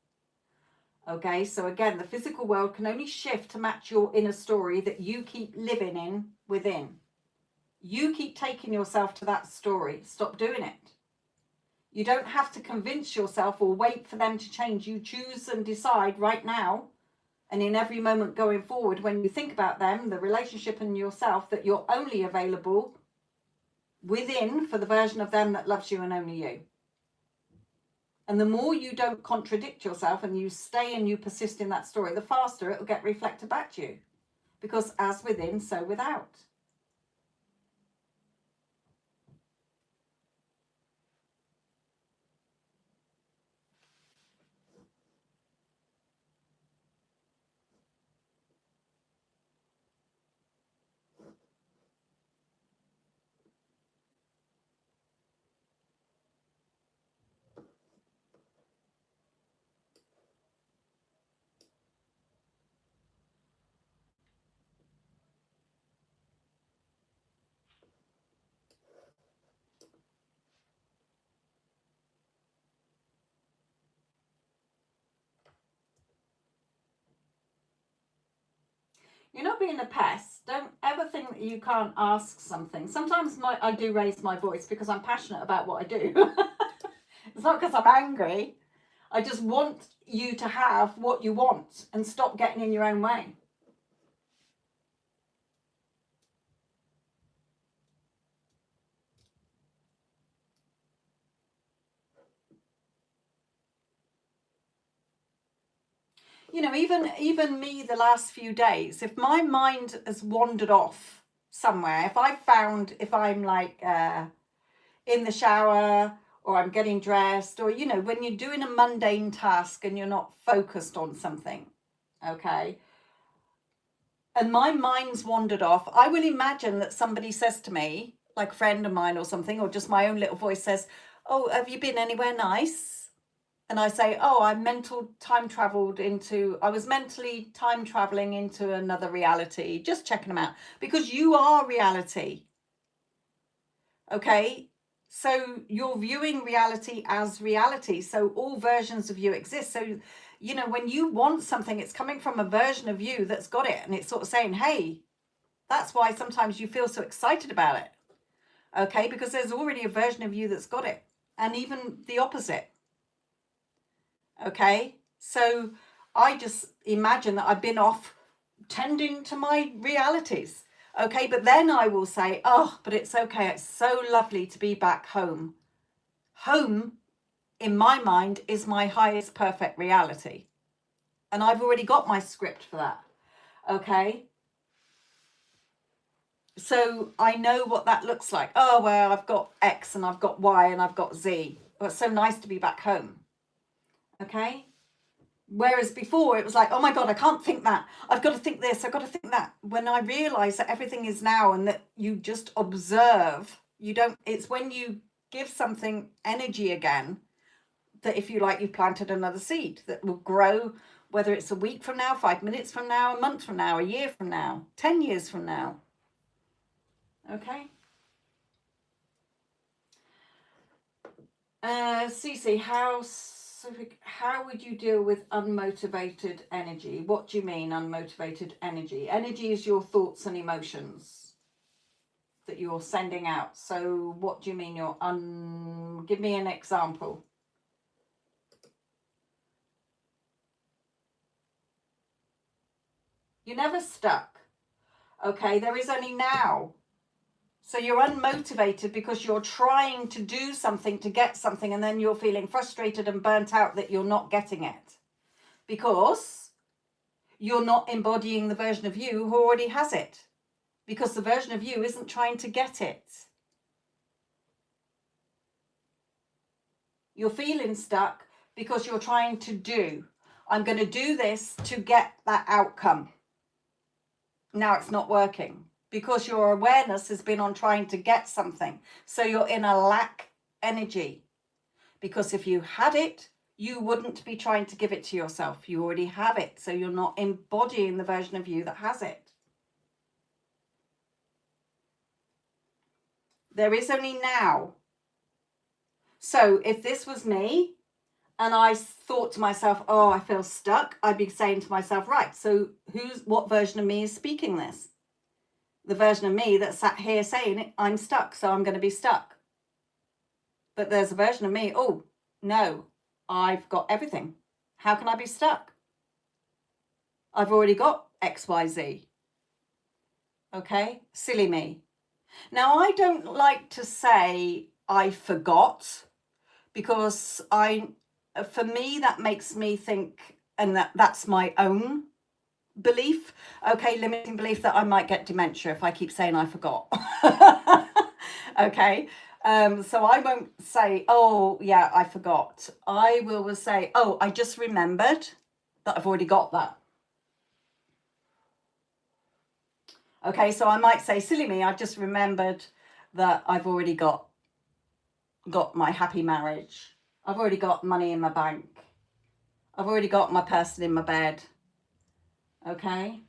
[SPEAKER 1] Okay, so again, the physical world can only shift to match your inner story that you keep living in within. You keep taking yourself to that story. Stop doing it. You don't have to convince yourself or wait for them to change. You choose and decide right now, and in every moment going forward, when you think about them, the relationship and yourself, that you're only available within for the version of them that loves you and only you. And the more you don't contradict yourself and you stay and you persist in that story, the faster it will get reflected back to you. Because as within, so without. You're not being a pest. Don't ever think that you can't ask something. Sometimes I do raise my voice because I'm passionate about what I do. It's not because I'm angry. I just want you to have what you want and stop getting in your own way. You know, even me the last few days, if my mind has wandered off somewhere, if I'm like in the shower or I'm getting dressed, or, you know, when you're doing a mundane task and you're not focused on something, okay, and my mind's wandered off, I will imagine that somebody says to me, like a friend of mine or something, or just my own little voice says, oh, have you been anywhere nice? And I say, oh, I was mentally time traveling into another reality, just checking them out, because you are reality. Okay, so you're viewing reality as reality. So all versions of you exist. So, you know, when you want something, it's coming from a version of you that's got it. And it's sort of saying, hey, that's why sometimes you feel so excited about it. Okay, because there's already a version of you that's got it. And even the opposite. Okay, so I just imagine that I've been off tending to my realities. Okay, but then I will say, oh, but it's okay. It's so lovely to be back home. Home, in my mind, is my highest perfect reality. And I've already got my script for that. Okay. So I know what that looks like. Oh, well, I've got X and I've got Y and I've got Z. Well, it's so nice to be back home. Okay. Whereas before it was like, oh my God, I can't think that. I've got to think this. I've got to think that. When I realize that everything is now and that you just observe, it's when you give something energy again, that if you like, you've planted another seed that will grow, whether it's a week from now, 5 minutes from now, a month from now, a year from now, 10 years from now. Okay. Cece, how would you deal with unmotivated energy? What do you mean, unmotivated energy? Energy is your thoughts and emotions that you're sending out. So what do you mean give me an example. You're never stuck. Okay, there is only now. So you're unmotivated because you're trying to do something to get something, and then you're feeling frustrated and burnt out that you're not getting it. Because you're not embodying the version of you who already has it. Because the version of you isn't trying to get it. You're feeling stuck because you're trying to do. I'm going to do this to get that outcome. Now it's not working because your awareness has been on trying to get something. So you're in a lack energy. Because if you had it, you wouldn't be trying to give it to yourself. You already have it. So you're not embodying the version of you that has it. There is only now. So if this was me, and I thought to myself, oh, I feel stuck, I'd be saying to myself, right, so what version of me is speaking this? The version of me that sat here saying I'm stuck, so I'm going to be stuck. But there's a version of me, oh, no, I've got everything. How can I be stuck? I've already got XYZ. Okay, silly me. Now, I don't like to say I forgot, because for me, that makes me think, and that's my own belief, okay, limiting belief, that I might get dementia if I keep saying I forgot. Okay, so I won't say, oh yeah, I forgot. I will say, oh, I just remembered that I've already got that. Okay, so I might say, silly me, I just remembered that I've already got my happy marriage. I've already got money in my bank. I've already got my person in my bed. Okay.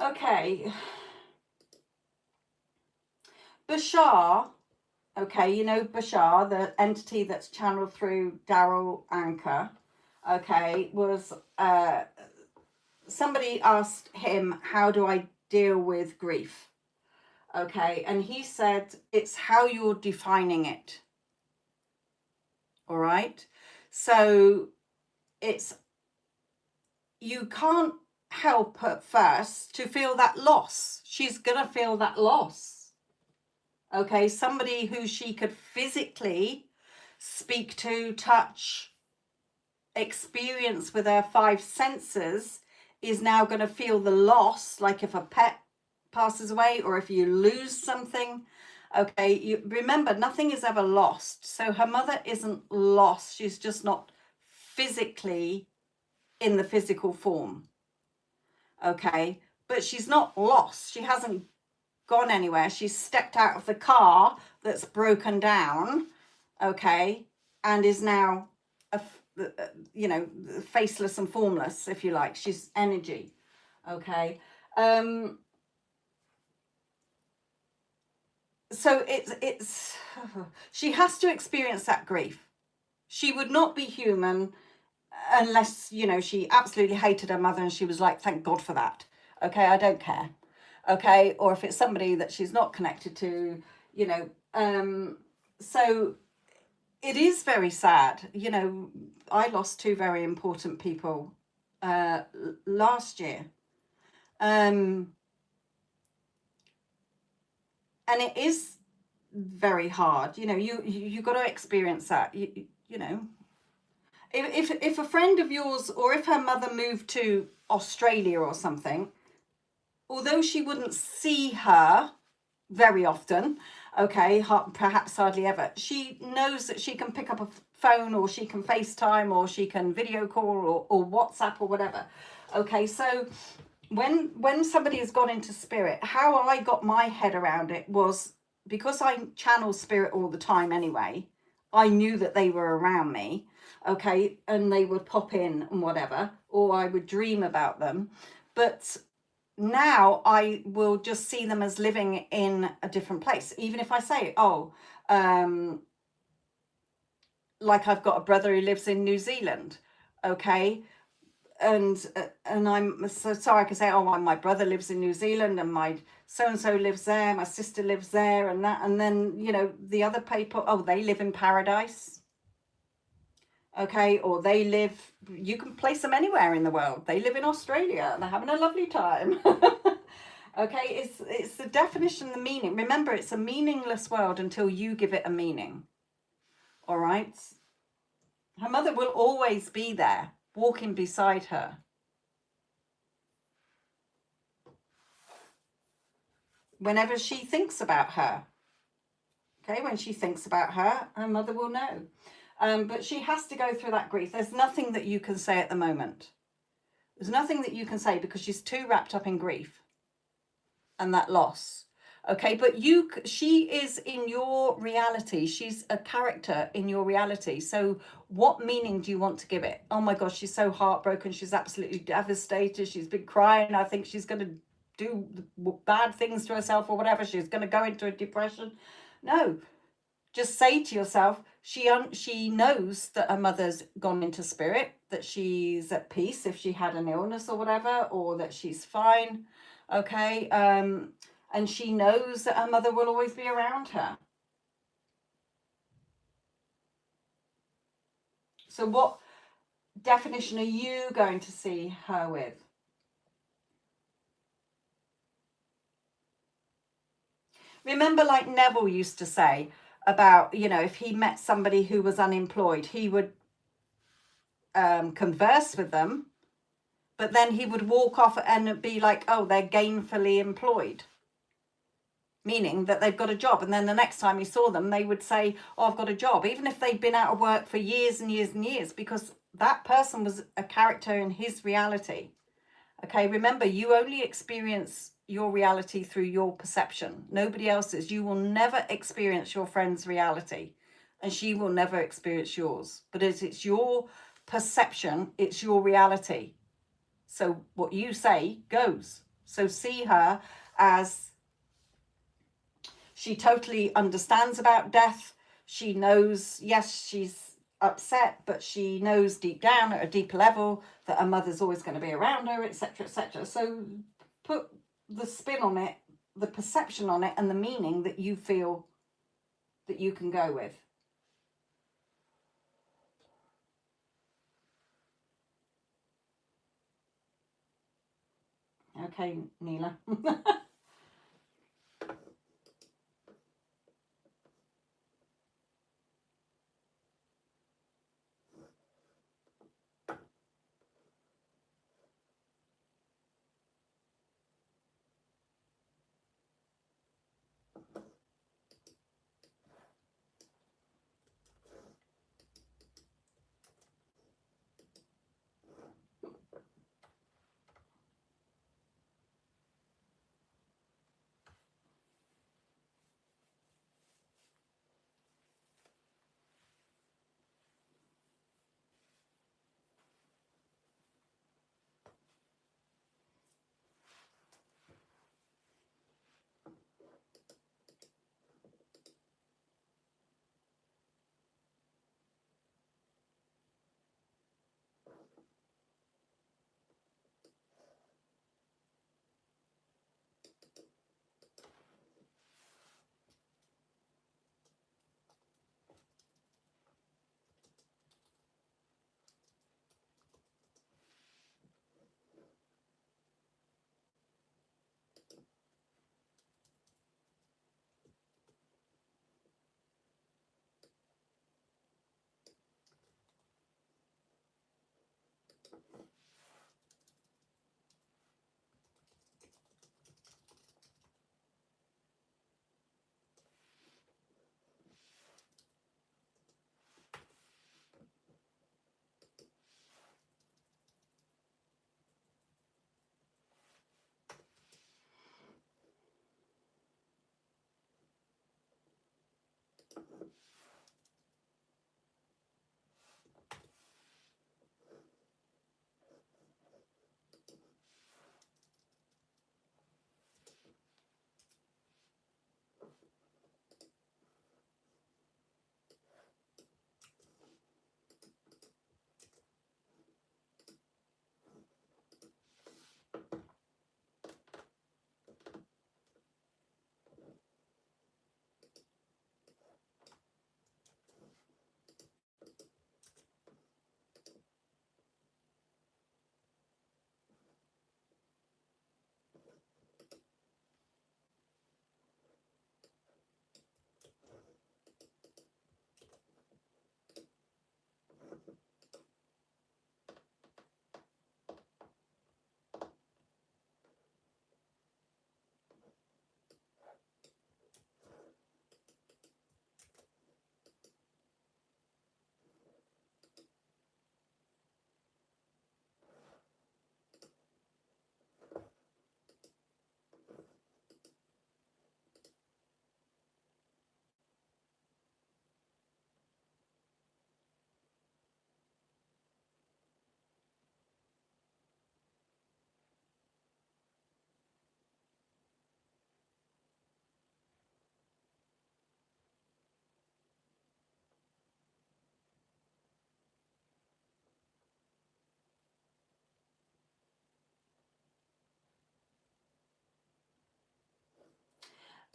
[SPEAKER 1] Okay. Bashar, okay, you know Bashar, the entity that's channeled through Daryl Anchor, okay, was somebody asked him, how do I deal with grief? Okay, and he said, it's how you're defining it. All right, so you can't help at first to feel that loss. She's gonna feel that loss. Okay, somebody who she could physically speak to, touch, experience with her five senses is now going to feel the loss, like if a pet passes away or if you lose something. Okay, you remember, nothing is ever lost. So her mother isn't lost. She's just not physically in the physical form. Okay, but she's not lost. She hasn't gone anywhere. She's stepped out of the car that's broken down, okay, and is now faceless and formless, if you like. She's energy. Okay, so it's she has to experience that grief. She would not be human unless, she absolutely hated her mother and she was like, thank God for that. Okay, I don't care. Okay, or if it's somebody that she's not connected to, so it is very sad. I lost two very important people last year, and it is very hard. You got to experience that. If a friend of yours, or if her mother moved to Australia or something, although she wouldn't see her very often, okay, perhaps hardly ever, she knows that she can pick up a phone, or she can FaceTime, or she can video call, or WhatsApp, or whatever. Okay, so when somebody has gone into spirit, how I got my head around it was, because I channel spirit all the time anyway, I knew that they were around me, okay, and they would pop in and whatever, or I would dream about them. But now I will just see them as living in a different place. Even if I say, like I've got a brother who lives in New Zealand, okay, and I'm so I can say, oh, my brother lives in New Zealand, and my so-and-so lives there, my sister lives there, and that, and then the other people, oh, they live in paradise, okay, or you can place them anywhere in the world. They live in Australia and they're having a lovely time. Okay, it's the definition, the meaning. Remember, it's a meaningless world until you give it a meaning. All right, her mother will always be there, walking beside her. whenever she thinks about her. Okay, when she thinks about her mother will know. But she has to go through that grief. There's nothing that you can say at the moment. There's nothing that you can say because she's too wrapped up in grief and that loss. Okay, but she is in your reality. She's a character in your reality. So what meaning do you want to give it? Oh my gosh, she's so heartbroken. She's absolutely devastated. She's been crying. I think she's going to do bad things to herself or whatever. She's going to go into a depression. No, just say to yourself, she knows that her mother's gone into spirit, that she's at peace if she had an illness or whatever, or that she's fine. Okay, and she knows that her mother will always be around her. So what definition are you going to see her with? Remember, like Neville used to say about, if he met somebody who was unemployed, he would converse with them, but then he would walk off and be like, oh, they're gainfully employed. Meaning that they've got a job. And then the next time he saw them, they would say, oh, I've got a job. Even if they'd been out of work for years and years and years, because that person was a character in his reality. Okay, remember, you only experience your reality through your perception. Nobody else's. You will never experience your friend's reality. And she will never experience yours. But as it's your perception, it's your reality. So what you say goes. So see her as she totally understands about death. She knows, yes, she's upset, but she knows deep down at a deeper level that her mother's always going to be around her, etc., etc. So put the spin on it, the perception on it, and the meaning that you feel that you can go with. Okay, Neela.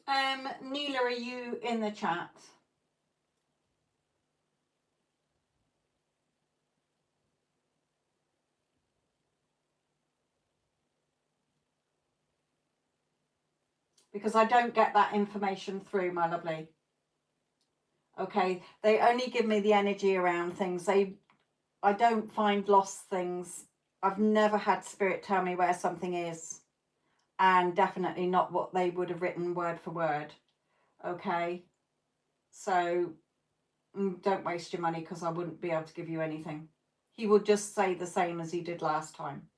[SPEAKER 1] Neela, are you in the chat? Because I don't get that information through, my lovely. Okay, they only give me the energy around things. I don't find lost things. I've never had spirit tell me where something is, and definitely not what they would have written word for word. Okay, so don't waste your money, because I wouldn't be able to give you anything. He would just say the same as he did last time.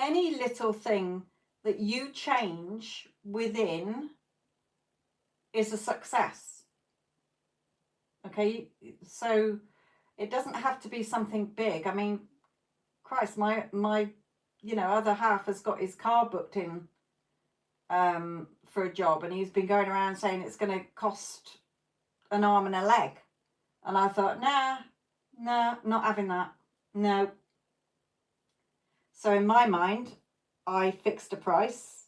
[SPEAKER 1] Any little thing that you change within is a success. Okay, so it doesn't have to be something big. I mean, Christ, my other half has got his car booked in for a job, and he's been going around saying it's going to cost an arm and a leg, and I thought, nah, not having that, no. So in my mind, I fixed a price.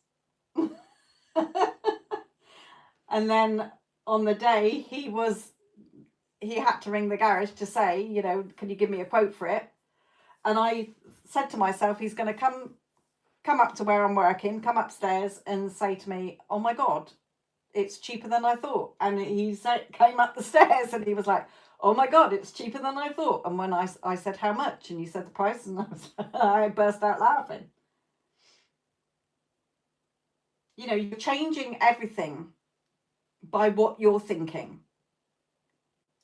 [SPEAKER 1] And then on the day, he had to ring the garage to say, can you give me a quote for it? And I said to myself, he's going to come up to where I'm working, come upstairs and say to me, oh my God, it's cheaper than I thought. And he came up the stairs and he was like, oh my God, it's cheaper than I thought. And when I said how much, and you said the price, and I burst out laughing. You're changing everything by what you're thinking.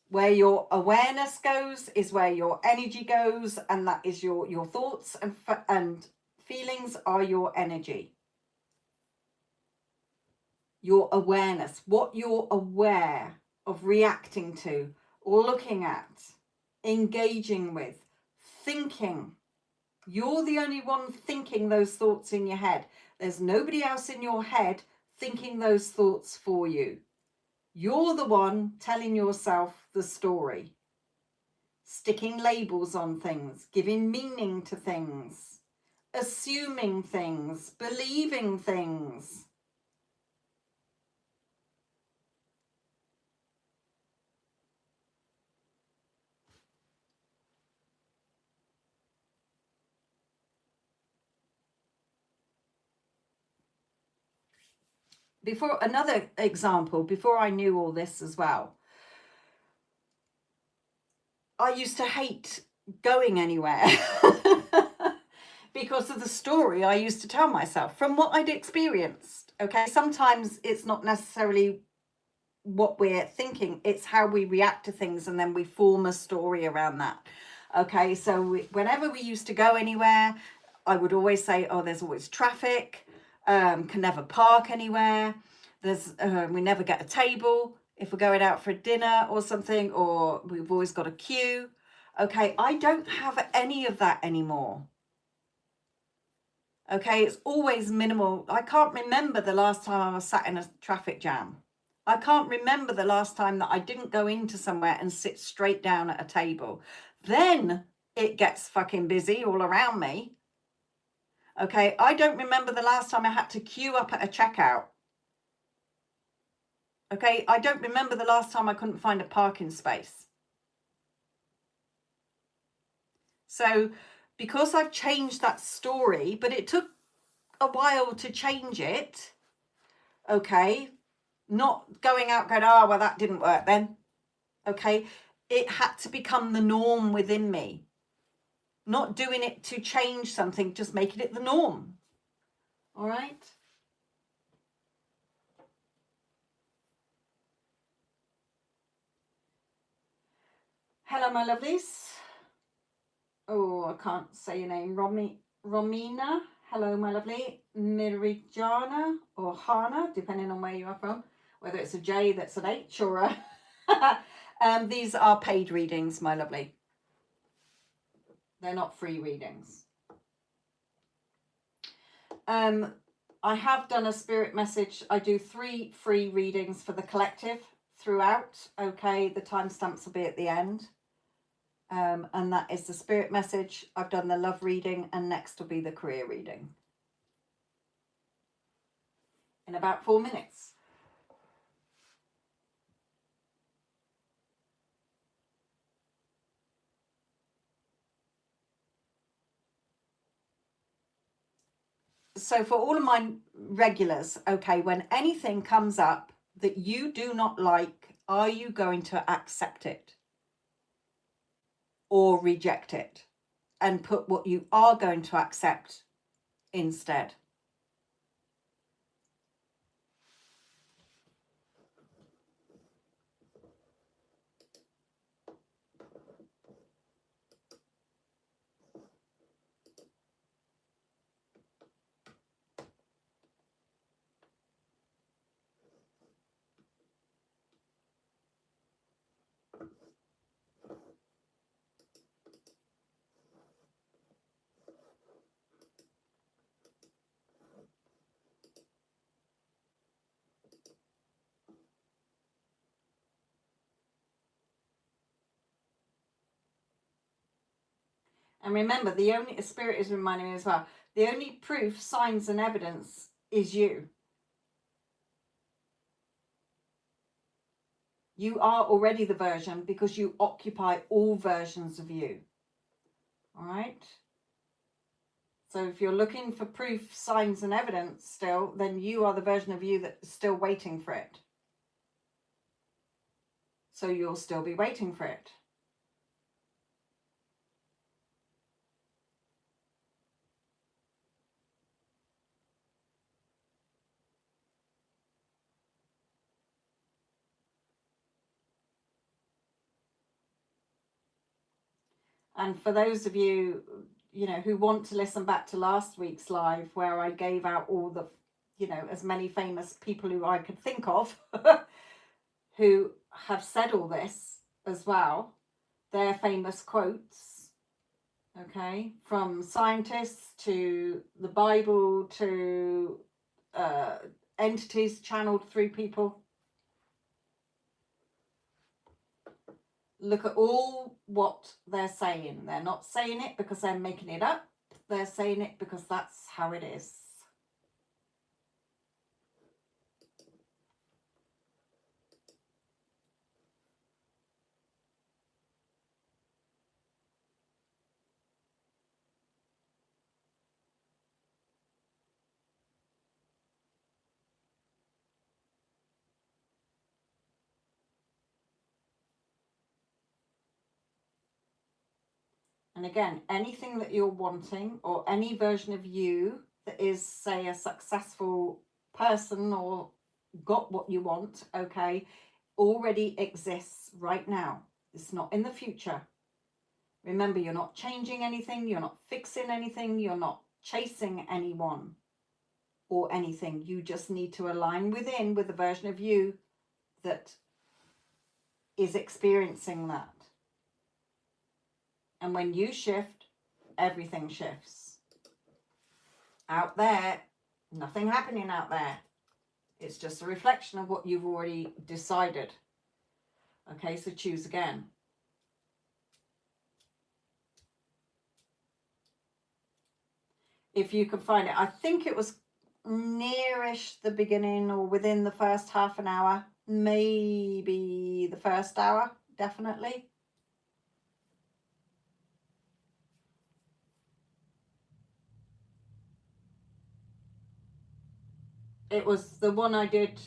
[SPEAKER 1] Where your awareness goes is where your energy goes, and that is your thoughts and feelings are your energy. Your awareness, what you're aware of reacting to, looking at, engaging with, thinking. You're the only one thinking those thoughts in your head. There's nobody else in your head thinking those thoughts for you. You're the one telling yourself the story. Sticking labels on things, giving meaning to things, assuming things, believing things. Another example, before I knew all this as well, I used to hate going anywhere because of the story I used to tell myself from what I'd experienced. Okay, sometimes it's not necessarily what we're thinking, it's how we react to things, and then we form a story around that. Okay, so whenever we used to go anywhere, I would always say, oh, there's always traffic, can never park anywhere, we never get a table if we're going out for dinner or something, or we've always got a queue. Okay, I don't have any of that anymore. Okay, it's always minimal. I can't remember the last time I was sat in a traffic jam. I can't remember the last time that I didn't go into somewhere and sit straight down at a table. Then it gets fucking busy all around me. Okay, I don't remember the last time I had to queue up at a checkout. Okay, I don't remember the last time I couldn't find a parking space. So because I've changed that story, but it took a while to change it, okay, not going out going, oh, well, that didn't work then. Okay, it had to become the norm within me. Not doing it to change something, just making it the norm. All right. Hello, my lovelies. Oh, I can't say your name. Romina. Hello, my lovely. Mirijana or Hana, depending on where you are from, whether it's a J that's an H or a... these are paid readings, my lovely. They're not free readings. I have done a spirit message. I do 3 free readings for the collective throughout. Okay, the timestamps will be at the end. And that is the spirit message. I've done the love reading, and next will be the career reading. In about 4 minutes. So for all of my regulars, okay, when anything comes up that you do not like, are you going to accept it or reject it and put what you are going to accept instead? And remember, the only spirit is reminding me as well, the only proof, signs and evidence is you. You are already the version because you occupy all versions of you. All right? So if you're looking for proof, signs and evidence still, then you are the version of you that's still waiting for it. So you'll still be waiting for it. And for those of you, who want to listen back to last week's live where I gave out all the, as many famous people who I could think of who have said all this as well, their famous quotes, okay, from scientists to the Bible to entities channeled through people. Look at all what they're saying. They're not saying it because they're making it up. They're saying it because that's how it is. And again, anything that you're wanting or any version of you that is, say, a successful person or got what you want, okay, already exists right now. It's not in the future. Remember, you're not changing anything. You're not fixing anything. You're not chasing anyone or anything. You just need to align within with the version of you that is experiencing that. And when you shift, everything shifts. Out there, nothing happening out there. It's just a reflection of what you've already decided. Okay, so choose again. If you can find it. I think it was nearish the beginning or within the first half an hour. Maybe the first hour, definitely. It was the one I did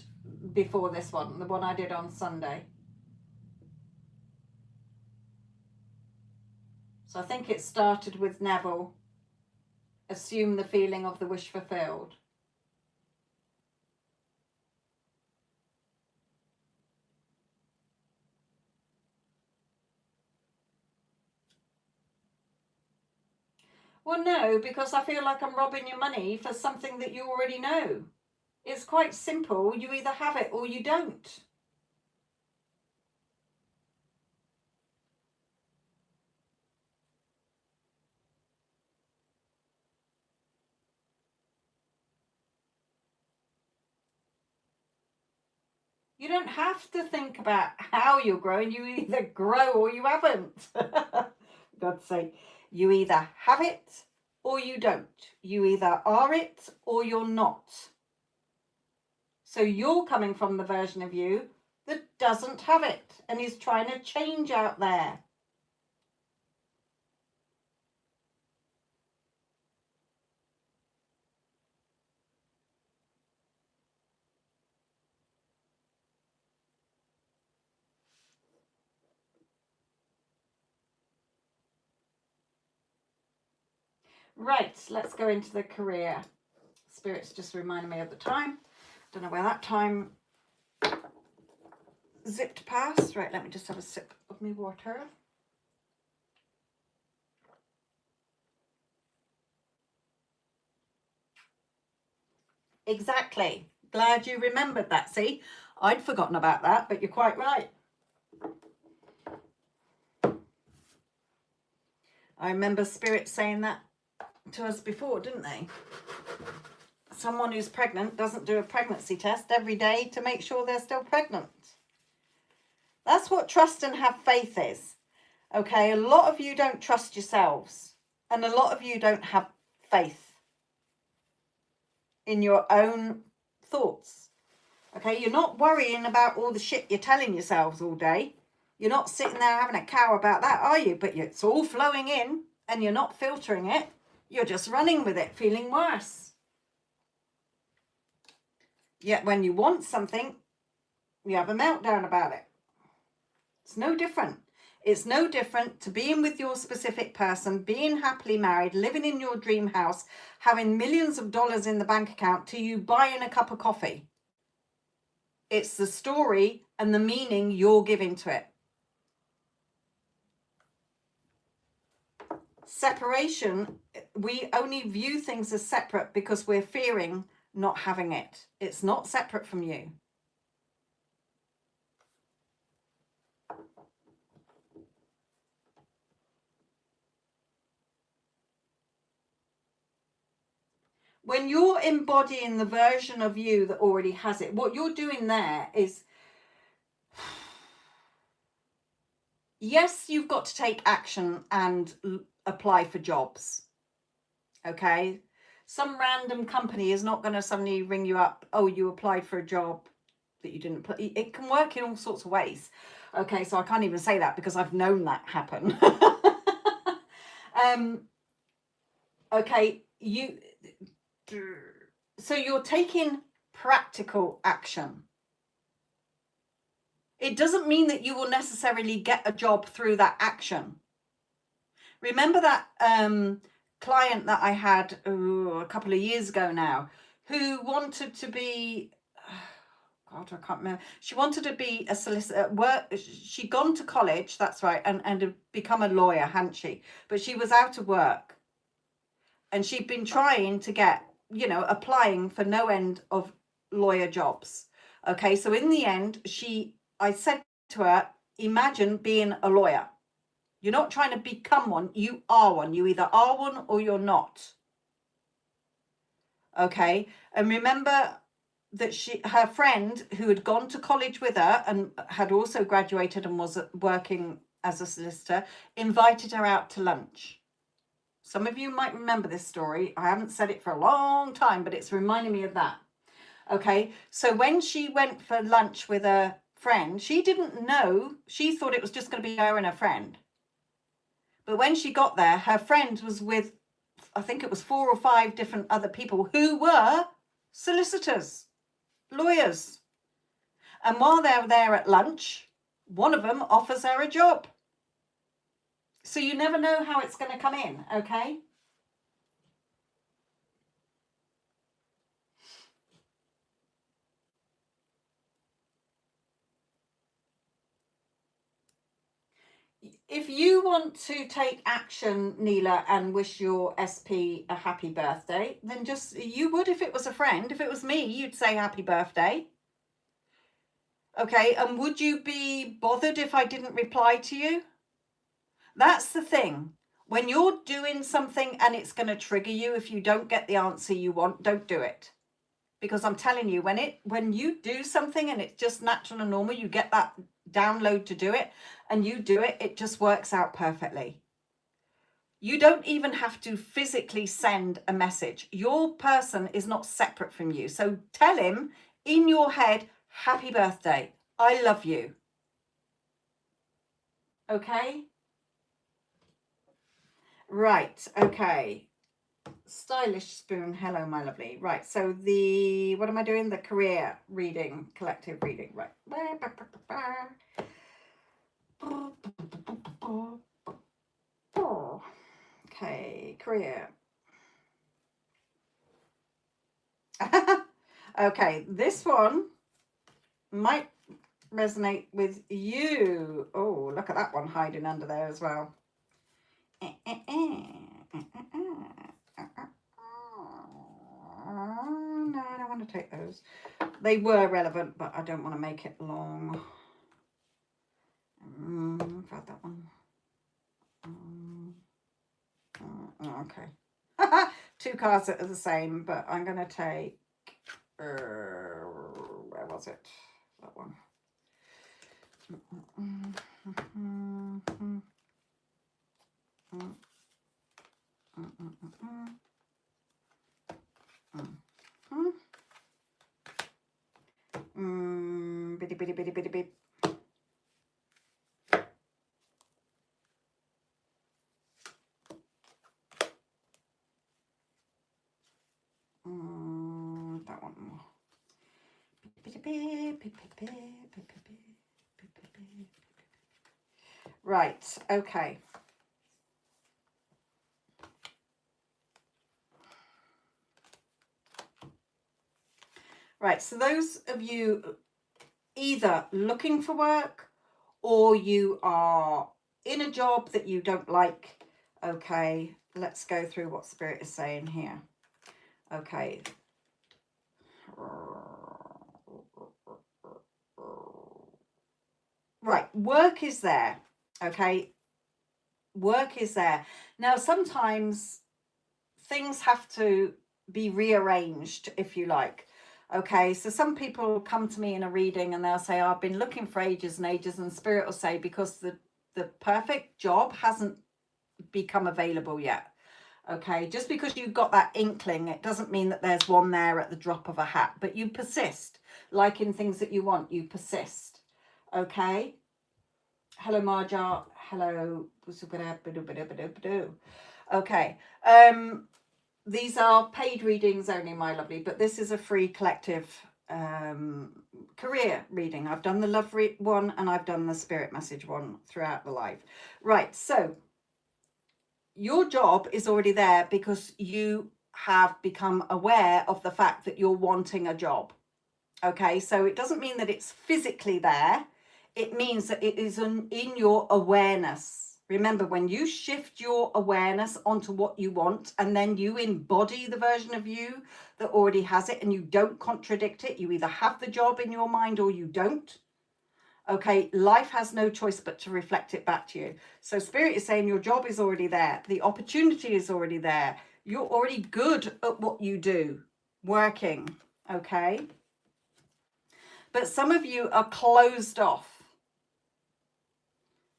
[SPEAKER 1] before this one, the one I did on Sunday. So I think it started with Neville. Assume the feeling of the wish fulfilled. Well, no, because I feel like I'm robbing your money for something that you already know. It's quite simple. You either have it or you don't. You don't have to think about how you're growing. You either grow or you haven't. God's sake. You either have it or you don't. You either are it or you're not. So you're coming from the version of you that doesn't have it and is trying to change out there. Right, let's go into the career. Spirit's just reminding me of the time. Don't know where that time zipped past. Right, let me just have a sip of my water. Exactly. Glad you remembered that. See, I'd forgotten about that, but you're quite right. I remember Spirit saying that to us before, didn't they? Someone who's pregnant doesn't do a pregnancy test every day to make sure they're still pregnant. That's what trust and have faith is. Okay, a lot of you don't trust yourselves, and a lot of you don't have faith in your own thoughts. Okay, you're not worrying about all the shit you're telling yourselves all day. You're not sitting there having a cow about that, are you? But it's all flowing in and you're not filtering it. You're just running with it, feeling worse. Yet when you want something, you have a meltdown about it. It's no different. It's no different to being with your specific person, being happily married, living in your dream house, having millions of dollars in the bank account, to you buying a cup of coffee. It's the story and the meaning you're giving to it. Separation, we only view things as separate because we're fearing not having it. It's not separate from you. When you're embodying the version of you that already has it, what you're doing there is, yes, you've got to take action and apply for jobs. Okay? Some random company is not going to suddenly ring you up, oh, you applied for a job that you didn't put. It can work in all sorts of ways. Okay, so I can't even say that because I've known that happen. Okay, so you're taking practical action. It doesn't mean that you will necessarily get a job through that action. Remember that client that I had a couple of years ago now, who wanted to be, God, I can't remember. She wanted to be a solicitor. She'd gone to college, that's right, and had become a lawyer, hadn't she? But she was out of work. And she'd been trying to get, applying for no end of lawyer jobs. Okay, so in the end, I said to her, imagine being a lawyer. You're not trying to become one, you are one. You either are one or you're not. Okay, and remember that her friend who had gone to college with her and had also graduated and was working as a solicitor invited her out to lunch. Some of you might remember this story. I haven't said it for a long time, but it's reminding me of that. Okay, so when she went for lunch with a friend, she didn't know, she thought it was just going to be her and her friend. But when she got there, her friend was with, I think it was 4 or 5 different other people who were solicitors, lawyers. And while they're there at lunch, one of them offers her a job. So you never know how it's going to come in, okay? if you want to take action, Neela, and wish your SP a happy birthday, then just, you would if it was a friend. If it was me, you'd say happy birthday. Okay, and would you be bothered if I didn't reply to you? That's the thing. When you're doing something and it's going to trigger you, if you don't get the answer you want, don't do it. Because I'm telling you, when you do something and it's just natural and normal, you get that download to do it and you do it, it just works out perfectly. You don't even have to physically send a message. Your person is not separate from you. So tell him in your head, happy birthday. I love you. Okay? Right. Okay. Stylish spoon. Hello, my lovely. Right. So what am I doing? The career reading, collective reading. Right. Okay. Career. Okay. This one might resonate with you. Oh, look at that one hiding under there as well. No, I don't want to take those. They were relevant, but I don't want to make it long. I've had that one. Okay. 2 cards that are the same, but I'm going to take... where was it? That one. Bitty, bitty, bitty, bitty, bitty. That one. Right, okay. Right, so those of you either looking for work or you are in a job that you don't like, okay, let's go through what Spirit is saying here. Okay. Right, work is there, okay? Work is there. Now, sometimes things have to be rearranged, if you like. Okay, so some people come to me in a reading and they'll say, oh, I've been looking for ages and ages, and Spirit will say, because the perfect job hasn't become available yet. Okay, just because you've got that inkling, it doesn't mean that there's one there at the drop of a hat, but you persist. Like in things that you want, you persist. Okay. Hello, Marja. Hello. Okay. These are paid readings only, my lovely, but this is a free collective career reading. I've done the love one and I've done the spirit message one throughout the live. Right, so your job is already there because you have become aware of the fact that you're wanting a job. Okay, so it doesn't mean that it's physically there. It means that it is in your awareness. Remember, when you shift your awareness onto what you want and then you embody the version of you that already has it and you don't contradict it, you either have the job in your mind or you don't. Okay, life has no choice but to reflect it back to you. So Spirit is saying your job is already there. The opportunity is already there. You're already good at what you do, working. Okay. But some of you are closed off.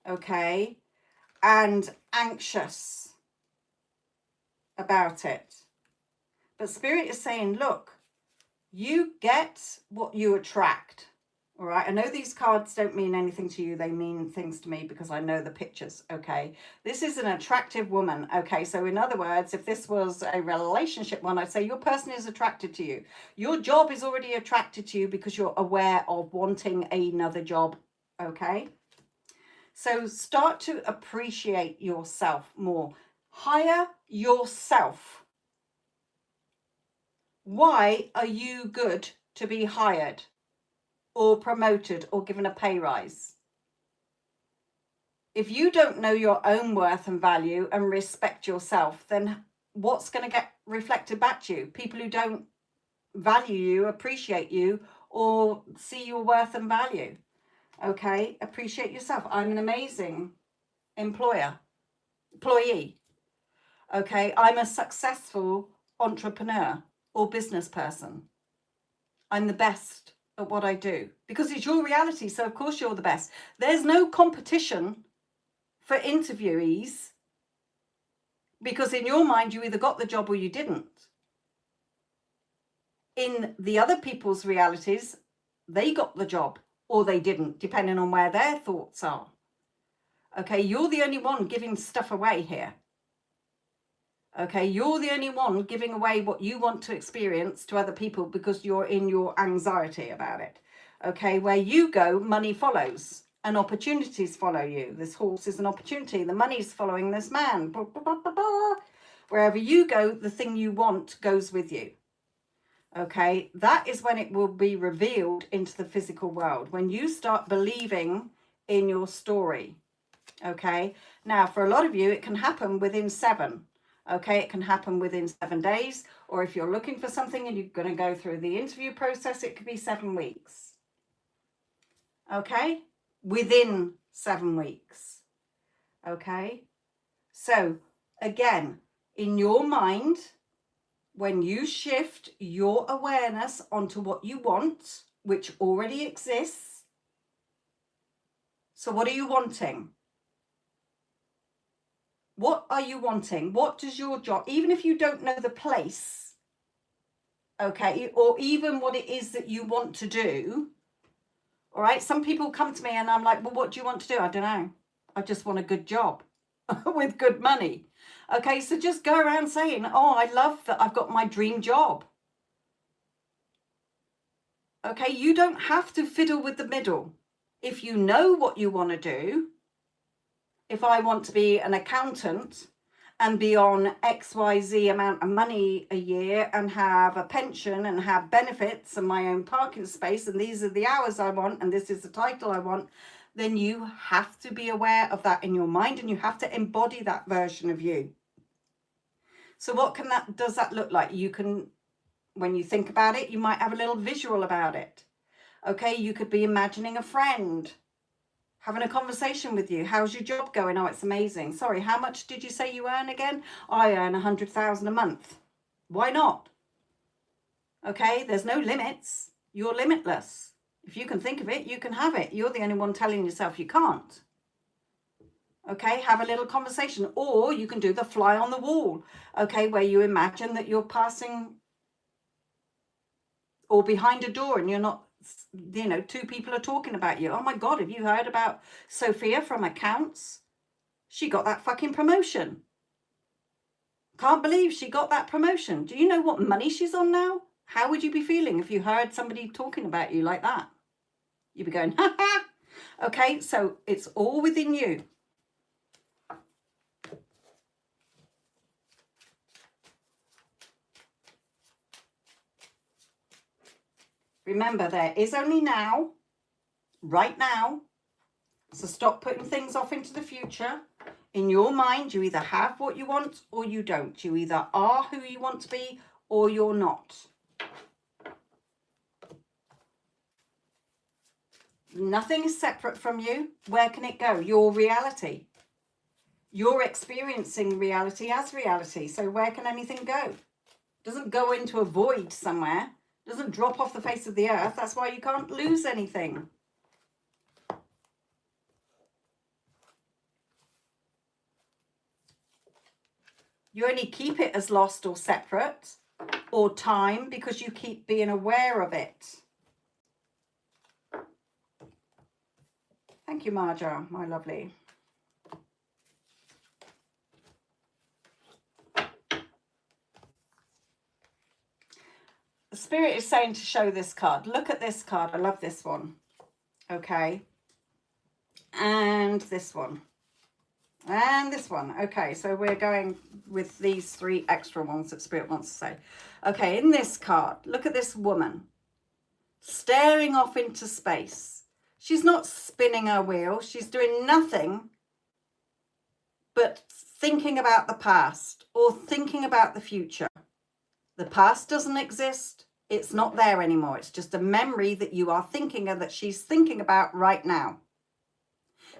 [SPEAKER 1] Okay. And anxious about it. But Spirit is saying, look, you get what you attract. All right. I know these cards don't mean anything to you. They mean things to me because I know the pictures. Okay. This is an attractive woman. Okay. So in other words, if this was a relationship one, I'd say your person is attracted to you. Your job is already attracted to you because you're aware of wanting another job. Okay. So start to appreciate yourself more. Hire yourself. Why are you good to be hired or promoted or given a pay rise? If you don't know your own worth and value and respect yourself, then what's going to get reflected back to you? People who don't value you, appreciate you, or see your worth and value. Okay, appreciate yourself. I'm an amazing employee. Okay, I'm a successful entrepreneur or business person. I'm the best at what I do because it's your reality. So of course you're the best. There's no competition for interviewees because in your mind you either got the job or you didn't. In the other people's realities, they got the job or they didn't, depending on where their thoughts are. Okay, you're the only one giving stuff away here. Okay, you're the only one giving away what you want to experience to other people because you're in your anxiety about it. Okay, where you go, money follows and opportunities follow you. This horse is an opportunity. The money's following this man. Blah, blah, blah, blah, blah. Wherever you go, the thing you want goes with you. Okay, that is when it will be revealed into the physical world. When you start believing in your story. Okay, now for a lot of you, it can happen within 7. Okay, it can happen within 7 days, or if you're looking for something and you're going to go through the interview process, it could be 7 weeks. Okay, within 7 weeks. Okay, so again, in your mind, when you shift your awareness onto what you want, which already exists. So what are you wanting? What are you wanting? What does your job, even if you don't know the place, okay, or even what it is that you want to do, all right? Some people come to me and I'm like, well, what do you want to do? I don't know. I just want a good job with good money. Okay, so just go around saying, oh, I love that I've got my dream job. Okay, you don't have to fiddle with the middle. If you know what you want to do, if I want to be an accountant and be on XYZ amount of money a year and have a pension and have benefits and my own parking space and these are the hours I want and this is the title I want, then you have to be aware of that in your mind and you have to embody that version of you. So what does that look like? You can, when you think about it, you might have a little visual about it. Okay, you could be imagining a friend having a conversation with you. How's your job going? Oh, it's amazing. Sorry, how much did you say you earn again? I earn 100,000 a month. Why not? Okay, there's no limits. You're limitless. If you can think of it, you can have it. You're the only one telling yourself you can't. Okay, have a little conversation. Or you can do the fly on the wall. Okay, where you imagine that you're passing or behind a door and you're not, you know, 2 people are talking about you. Oh my God, have you heard about Sophia from accounts? She got that fucking promotion. Can't believe she got that promotion. Do you know what money she's on now? How would you be feeling if you heard somebody talking about you like that? You'd be going, ha ha. Okay, so it's all within you. Remember, there is only now, right now. So stop putting things off into the future. In your mind, you either have what you want or you don't. You either are who you want to be or you're not. Nothing is separate from you. Where can it go? Your reality. You're experiencing reality as reality. So where can anything go? It doesn't go into a void somewhere. It doesn't drop off the face of the earth. That's why you can't lose anything. You only keep it as lost or separate or time because you keep being aware of it. Thank you, Marja, my lovely. The Spirit is saying to show this card. Look at this card. I love this one. Okay. And this one. And this one. Okay, so we're going with these 3 extra ones that Spirit wants to say. Okay, in this card, look at this woman staring off into space. She's not spinning her wheel. She's doing nothing but thinking about the past or thinking about the future. The past doesn't exist. It's not there anymore. It's just a memory that you are thinking of, that she's thinking about right now.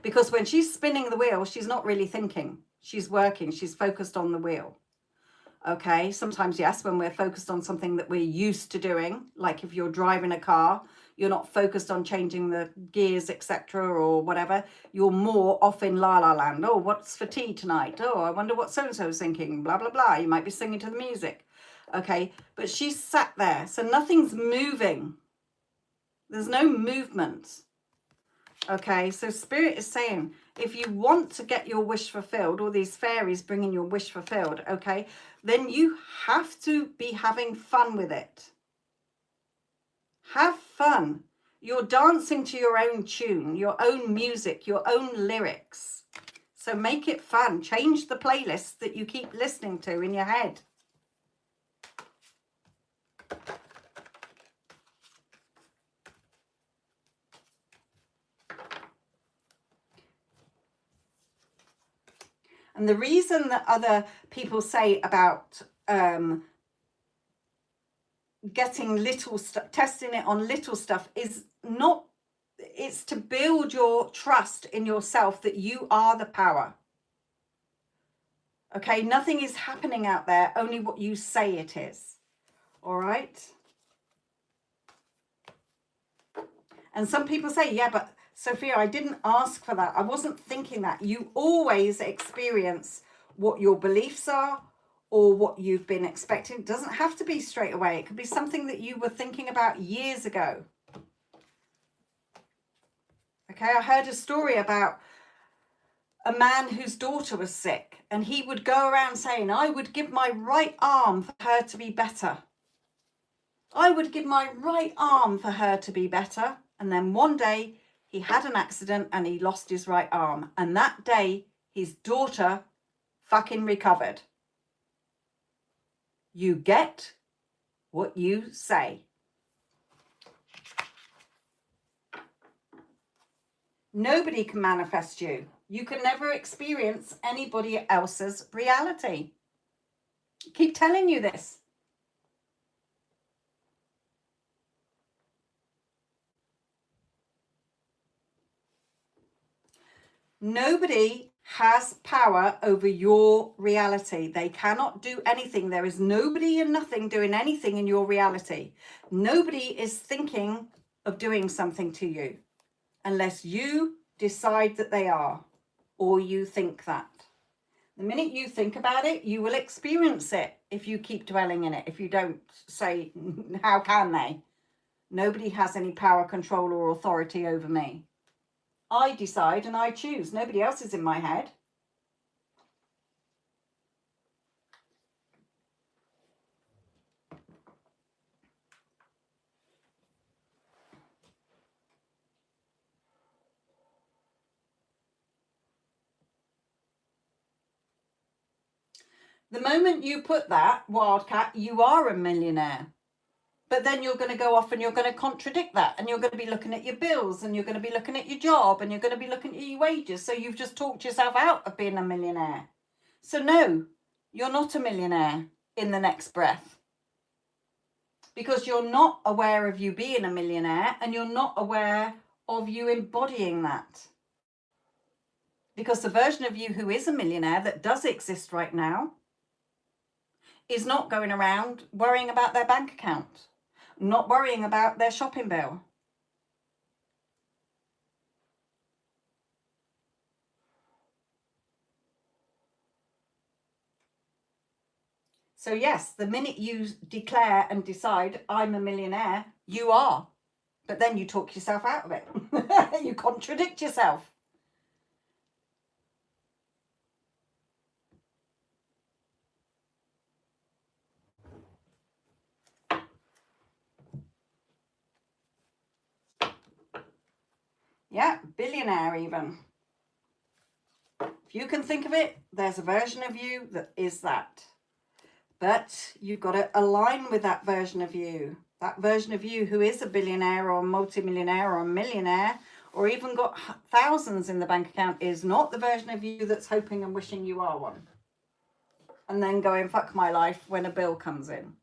[SPEAKER 1] Because when she's spinning the wheel, she's not really thinking. She's working. She's focused on the wheel. Okay, sometimes, yes, when we're focused on something that we're used to doing, like if you're driving a car, you're not focused on changing the gears, etc., or whatever. You're more off in la la land. Oh, what's for tea tonight? Oh, I wonder what so-and-so's thinking, blah, blah, blah. You might be singing to the music. Okay, but she's sat there, so nothing's moving. There's no movement. Okay, so Spirit is saying, if you want to get your wish fulfilled, all these fairies bringing your wish fulfilled, okay, then you have to be having fun with it. Have fun. You're dancing to your own tune, your own music, your own lyrics. So make it fun. Change the playlist that you keep listening to in your head. And the reason that other people say about getting little stuff, testing it on little stuff, is not, it's to build your trust in yourself that you are the power. Okay, nothing is happening out there, only what you say it is. All right. And some people say, yeah, but Sophia, I didn't ask for that. I wasn't thinking that. You always experience what your beliefs are or what you've been expecting. It doesn't have to be straight away. It could be something that you were thinking about years ago. Okay, I heard a story about a man whose daughter was sick, and he would go around saying, I would give my right arm for her to be better. I would give my right arm for her to be better. And then one day he had an accident and he lost his right arm. And that day his daughter fucking recovered. You get what you say. Nobody can manifest you. You can never experience anybody else's reality. Keep telling you this. Nobody has power over your reality. They cannot do anything. There is nobody and nothing doing anything in your reality. Nobody is thinking of doing something to you unless you decide that they are, or you think that. The minute you think about it, you will experience it if you keep dwelling in it. If you don't say, how can they? Nobody has any power, control, or authority over me. I decide and I choose. Nobody else is in my head. The moment you put that, Wildcat, you are a millionaire. But then you're going to go off and you're going to contradict that. And you're going to be looking at your bills and you're going to be looking at your job and you're going to be looking at your wages. So you've just talked yourself out of being a millionaire. So no, you're not a millionaire in the next breath. Because you're not aware of you being a millionaire and you're not aware of you embodying that. Because the version of you who is a millionaire that does exist right now is not going around worrying about their bank account, not worrying about their shopping bill. So yes, the minute you declare and decide I'm a millionaire, you are. But then you talk yourself out of it. You contradict yourself. Yeah, billionaire even. If you can think of it, there's a version of you that is that. But you've got to align with that version of you. That version of you who is a billionaire or a multimillionaire or a millionaire or even got thousands in the bank account is not the version of you that's hoping and wishing you are one. And then going, fuck my life when a bill comes in.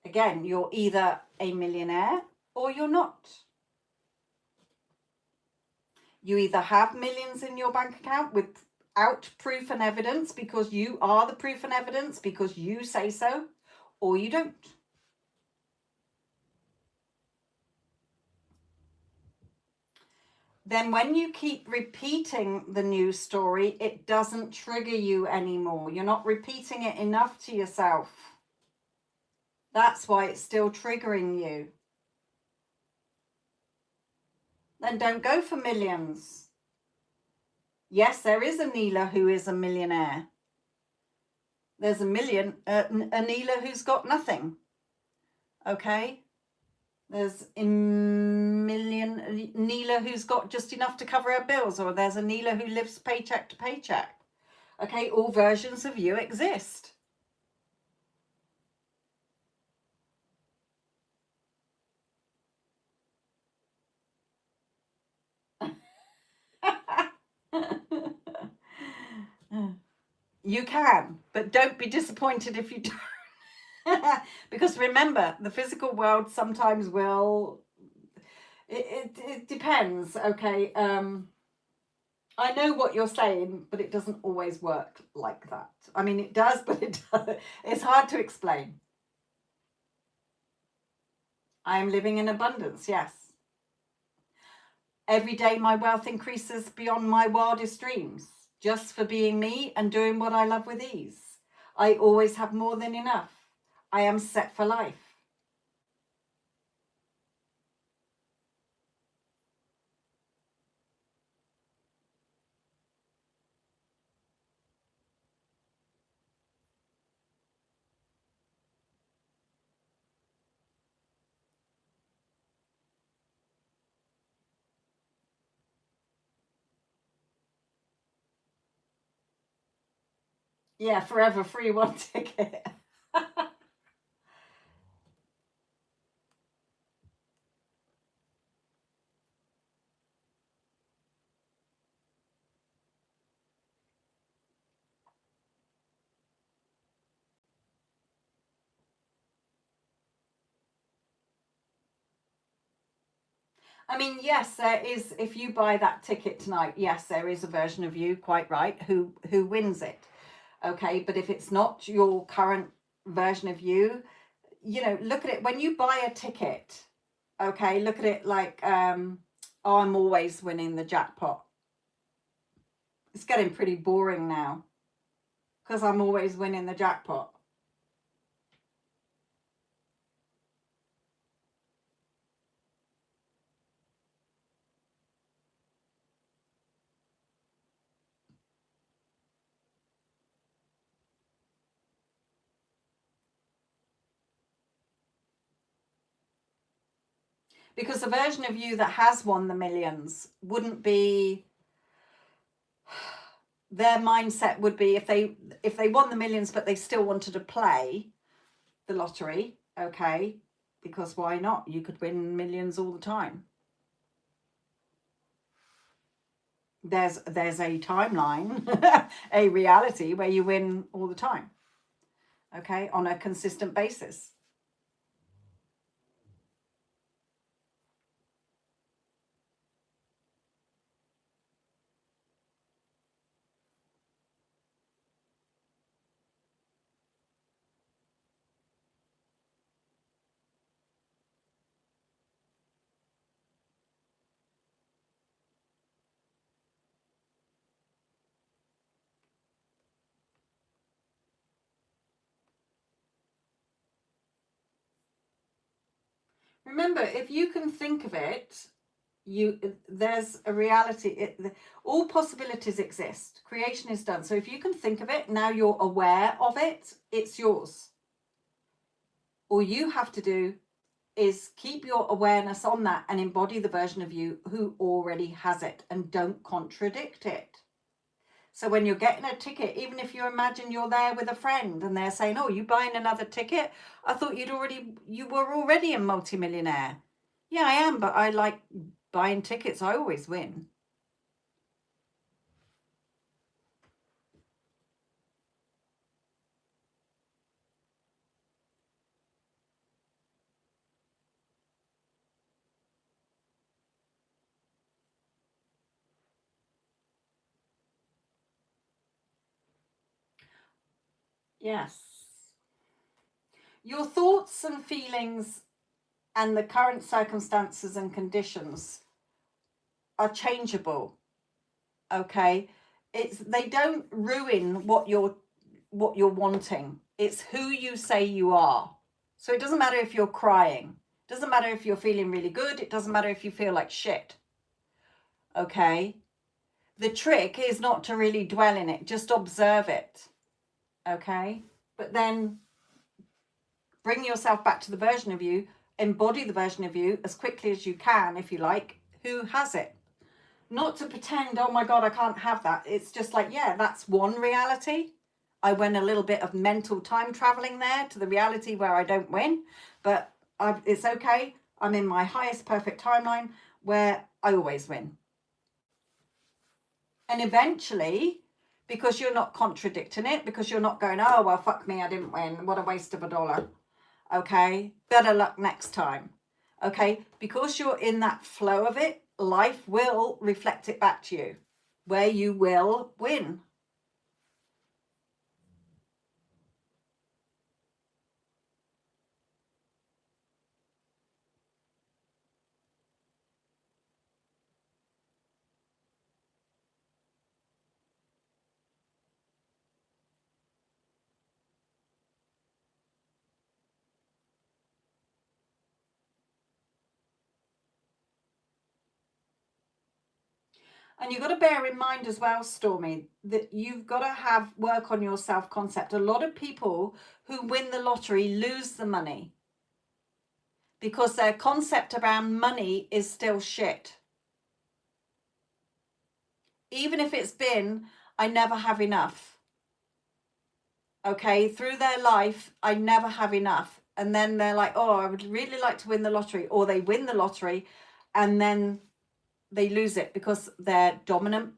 [SPEAKER 1] Again, you're either a millionaire or you're not. You either have millions in your bank account without proof and evidence because you are the proof and evidence because you say so, or you don't. Then when you keep repeating the news story, it doesn't trigger you anymore. You're not repeating it enough to yourself. That's why it's still triggering you. Then don't go for millions. Yes, there is a Neela who is a millionaire. There's a Neela who's got nothing. Okay? There's a million Neela who's got just enough to cover her bills, or there's a Neela who lives paycheck to paycheck. Okay, all versions of you exist. You can, but don't be disappointed if you don't. Because remember, the physical world sometimes will... It depends, okay? I know what you're saying, but it doesn't always work like that. I mean, it does, but it's hard to explain. I am living in abundance, yes. Every day my wealth increases beyond my wildest dreams, just for being me and doing what I love with ease. I always have more than enough. I am set for life. Yeah, forever free one ticket. I mean, yes, there is. If you buy that ticket tonight, yes, there is a version of you, quite right, who wins it. Okay, but if it's not your current version of you, you know, look at it when you buy a ticket. Okay, look at it like, oh, I'm always winning the jackpot. It's getting pretty boring now because I'm always winning the jackpot. Because the version of you that has won the millions wouldn't be... Their mindset would be if they won the millions but they still wanted to play the lottery, okay, because why not? You could win millions all the time. There's a timeline, a reality where you win all the time, okay, on a consistent basis. Remember, if you can think of it, there's a reality. All possibilities exist. Creation is done. So if you can think of it, now you're aware of it, it's yours. All you have to do is keep your awareness on that and embody the version of you who already has it, and don't contradict it. So when you're getting a ticket, even if you imagine you're there with a friend and they're saying, oh, you buying another ticket? I thought you were already a multimillionaire. Yeah, I am, but I like buying tickets. I always win. Yes. Your thoughts and feelings and the current circumstances and conditions are changeable. Okay? They don't ruin what you're wanting. It's who you say you are. So it doesn't matter if you're crying. It doesn't matter if you're feeling really good. It doesn't matter if you feel like shit. Okay? The trick is not to really dwell in it. Just observe it. Okay? But then bring yourself back to the version of you, embody the version of you as quickly as you can, if you like, who has it. Not to pretend, oh my God, I can't have that. It's just like, yeah, that's one reality. I went a little bit of mental time traveling there to the reality where I don't win, but it's okay. I'm in my highest perfect timeline where I always win. And eventually, because you're not contradicting it, because you're not going, oh, well, fuck me, I didn't win. What a waste of a dollar. Okay, better luck next time. Okay, because you're in that flow of it, life will reflect it back to you, where you will win. And you've got to bear in mind as well, Stormy, that you've got to have work on your self-concept. A lot of people who win the lottery lose the money because their concept around money is still shit. Even if it's been, I never have enough. Okay, through their life, I never have enough. And then they're like, oh, I would really like to win the lottery. Or they win the lottery and then they lose it because their dominant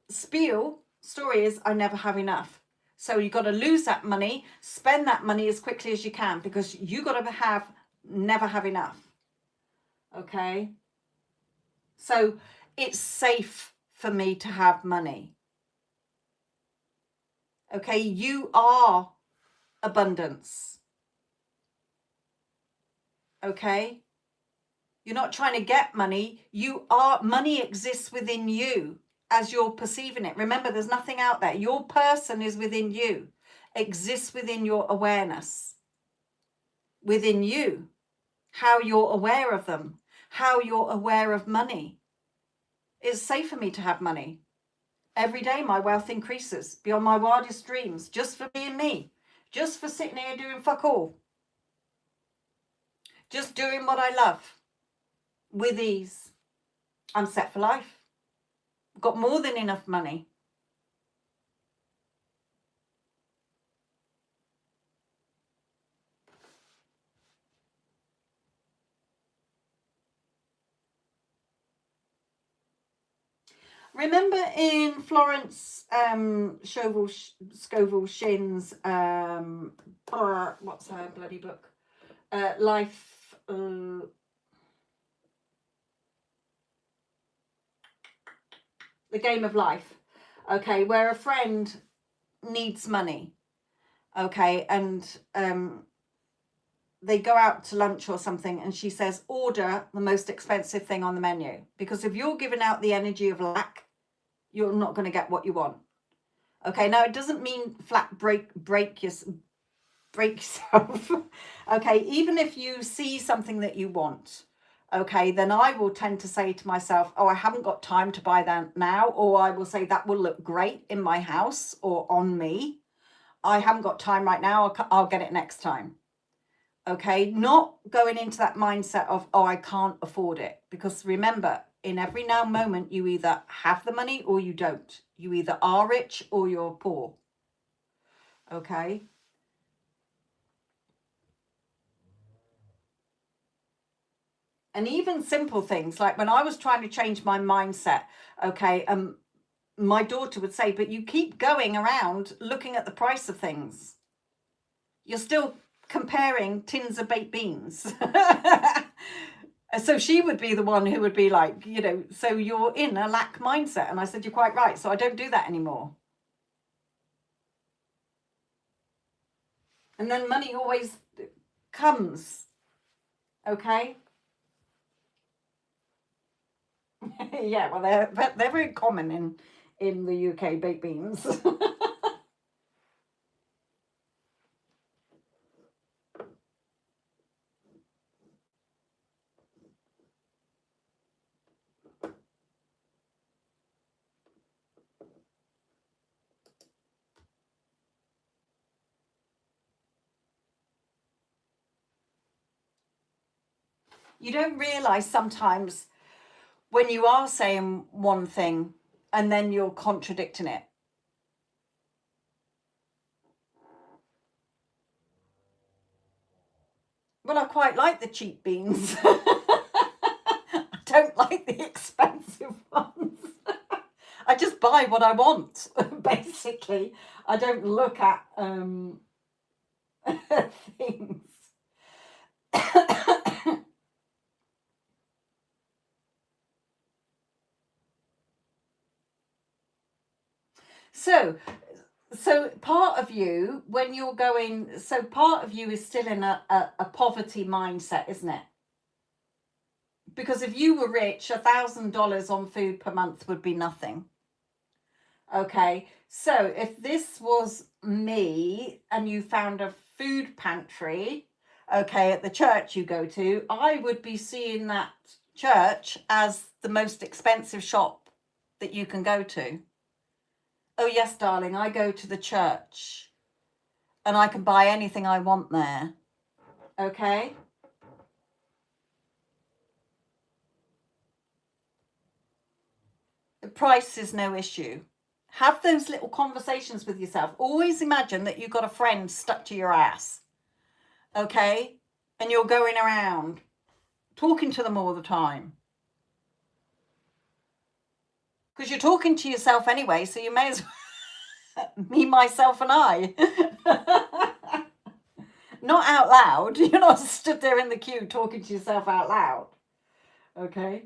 [SPEAKER 1] story is, I never have enough. So you've got to lose that money, spend that money as quickly as you can, because you got to never have enough. Okay? So it's safe for me to have money. Okay? You are abundance. Okay? You're not trying to get money. Money exists within you as you're perceiving it. Remember, there's nothing out there. Your person is within you, exists within your awareness, within you, how you're aware of them, how you're aware of money. It's safe for me to have money. Every day my wealth increases beyond my wildest dreams, just for being me, just for sitting here doing fuck all, just doing what I love with ease. I'm set for life. I've got more than enough money. Remember in Florence Scovel Shin's what's her bloody book? Life. The Game of Life. Okay, where a friend needs money. Okay, and they go out to lunch or something, and she says, order the most expensive thing on the menu, because if you're giving out the energy of lack, you're not going to get what you want. Okay, now it doesn't mean flat break yourself. Okay, even if you see something that you want, okay, then I will tend to say to myself, oh, I haven't got time to buy that now. Or I will say, that will look great in my house or on me. I haven't got time right now. I'll get it next time. Okay, not going into that mindset of, oh, I can't afford it. Because remember, in every now moment, you either have the money or you don't. You either are rich or you're poor. Okay. And even simple things like when I was trying to change my mindset, okay, my daughter would say, but you keep going around looking at the price of things. You're still comparing tins of baked beans. So she would be the one who would be like, you know, so you're in a lack mindset. And I said, you're quite right. So I don't do that anymore. And then money always comes. Okay. Yeah, well, they're very common in the UK, baked beans. You don't realize sometimes when you are saying one thing and then you're contradicting it. Well, I quite like the cheap beans. I don't like the expensive ones. I just buy what I want, basically. I don't look at things. So part of you, when you're going, so part of you is still in a poverty mindset, isn't it? Because if you were rich, $1,000 on food per month would be nothing. Okay, so if this was me and you found a food pantry, okay, at the church you go to, I would be seeing that church as the most expensive shop that you can go to. Oh, yes, darling, I go to the church and I can buy anything I want there. Okay? The price is no issue. Have those little conversations with yourself. Always imagine that you've got a friend stuck to your ass. Okay? And you're going around talking to them all the time. Because you're talking to yourself anyway, so you may as well me, myself, and I. Not out loud. You're not stood there in the queue talking to yourself out loud. Okay?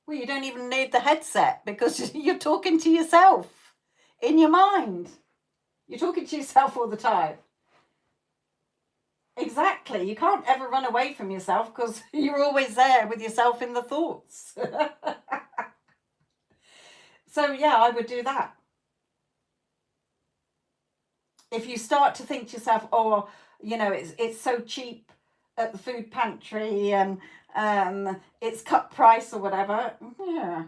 [SPEAKER 1] Well, you don't even need the headset because you're talking to yourself in your mind. You're talking to yourself all the time. Exactly. You can't ever run away from yourself because you're always there with yourself in the thoughts. So, yeah, I would do that. If you start to think to yourself, oh, you know, it's so cheap at the food pantry and it's cut price or whatever, yeah.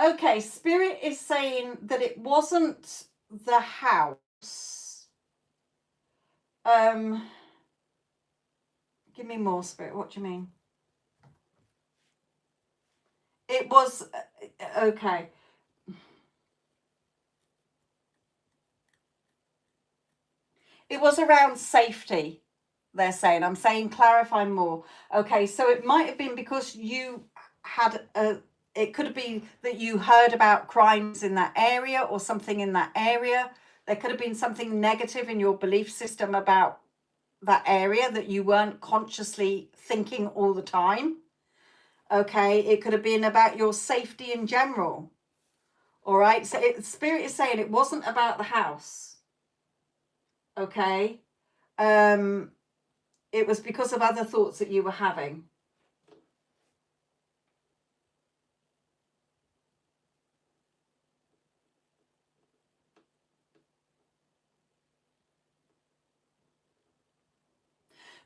[SPEAKER 1] Okay, Spirit is saying that it wasn't the house. Give me more, Spirit. What do you mean? It was okay. It was around safety. They're saying. I'm saying clarify more. Okay, so it might have been because you had a. It could have been that you heard about crimes in that area or something in that area. There could have been something negative in your belief system about that area that you weren't consciously thinking all the time. Okay, it could have been about your safety in general. All right, so Spirit is saying it wasn't about the house. Okay, it was because of other thoughts that you were having.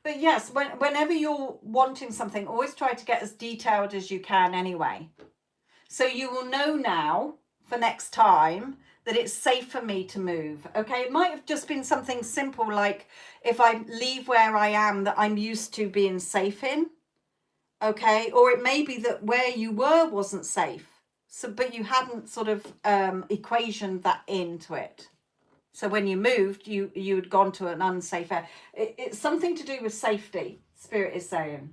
[SPEAKER 1] But yes, whenever you're wanting something, always try to get as detailed as you can anyway. So you will know now for next time that it's safe for me to move. Okay, it might have just been something simple like if I leave where I am that I'm used to being safe in. Okay, or it may be that where you were wasn't safe. So, but you hadn't sort of equationed that into it. So when you moved, you had gone to an unsafe area. It's something to do with safety, Spirit is saying.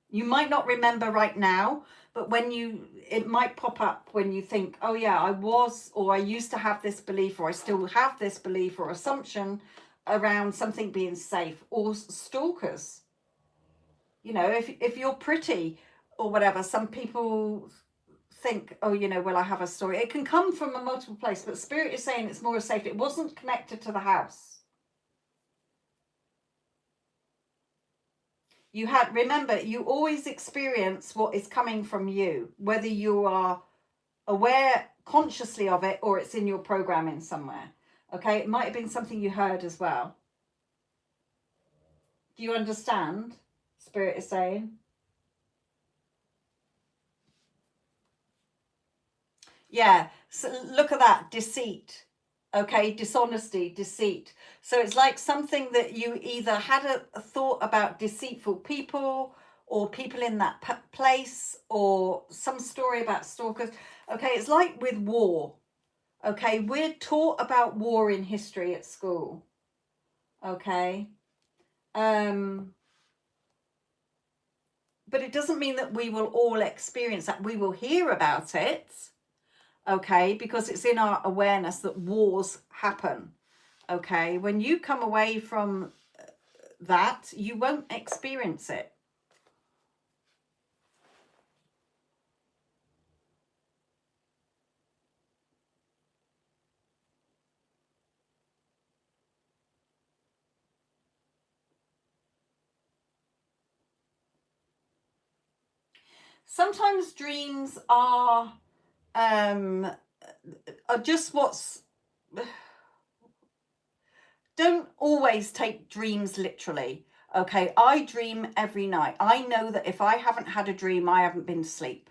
[SPEAKER 1] You might not remember right now, but it might pop up when you think, oh yeah, I was, or I used to have this belief, or I still have this belief or assumption around something being safe, or stalkers. You know, if you're pretty or whatever, some people think, oh, you know, well, I have a story. It can come from a multiple place, but Spirit is saying it's more safe. It wasn't connected to the house. You had, remember, you always experience what is coming from you, whether you are aware consciously of it or it's in your programming somewhere. Okay, it might have been something you heard as well. Do you understand? Spirit is saying. Yeah, so look at that, deceit. Okay, dishonesty, deceit. So it's like something that you either had a thought about deceitful people or people in that place, or some story about stalkers. Okay, it's like with war. Okay, we're taught about war in history at school. Okay. But it doesn't mean that we will all experience that. We will hear about it. Okay, because it's in our awareness that wars happen. Okay, when you come away from that, you won't experience it. Sometimes dreams are just what's... Don't always take dreams literally. Okay, I dream every night. I know that if I haven't had a dream, I haven't been to sleep.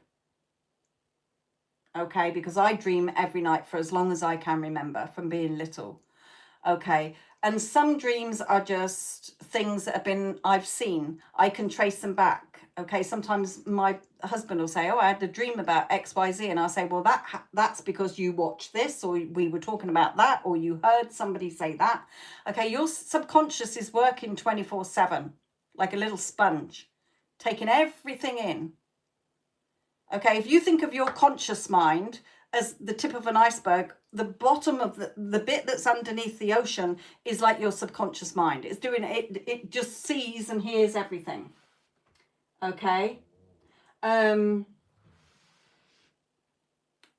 [SPEAKER 1] Okay, because I dream every night for as long as I can remember from being little. Okay, and some dreams are just things that I've seen. I can trace them back. Okay, sometimes my husband will say, oh, I had a dream about XYZ, and I'll say, well, that's because you watched this, or we were talking about that, or you heard somebody say that. Okay, your subconscious is working 24/7 like a little sponge, taking everything in. Okay, if you think of your conscious mind as the tip of an iceberg, the bottom of the bit that's underneath the ocean is like your subconscious mind. It's doing it just sees and hears everything. Okay.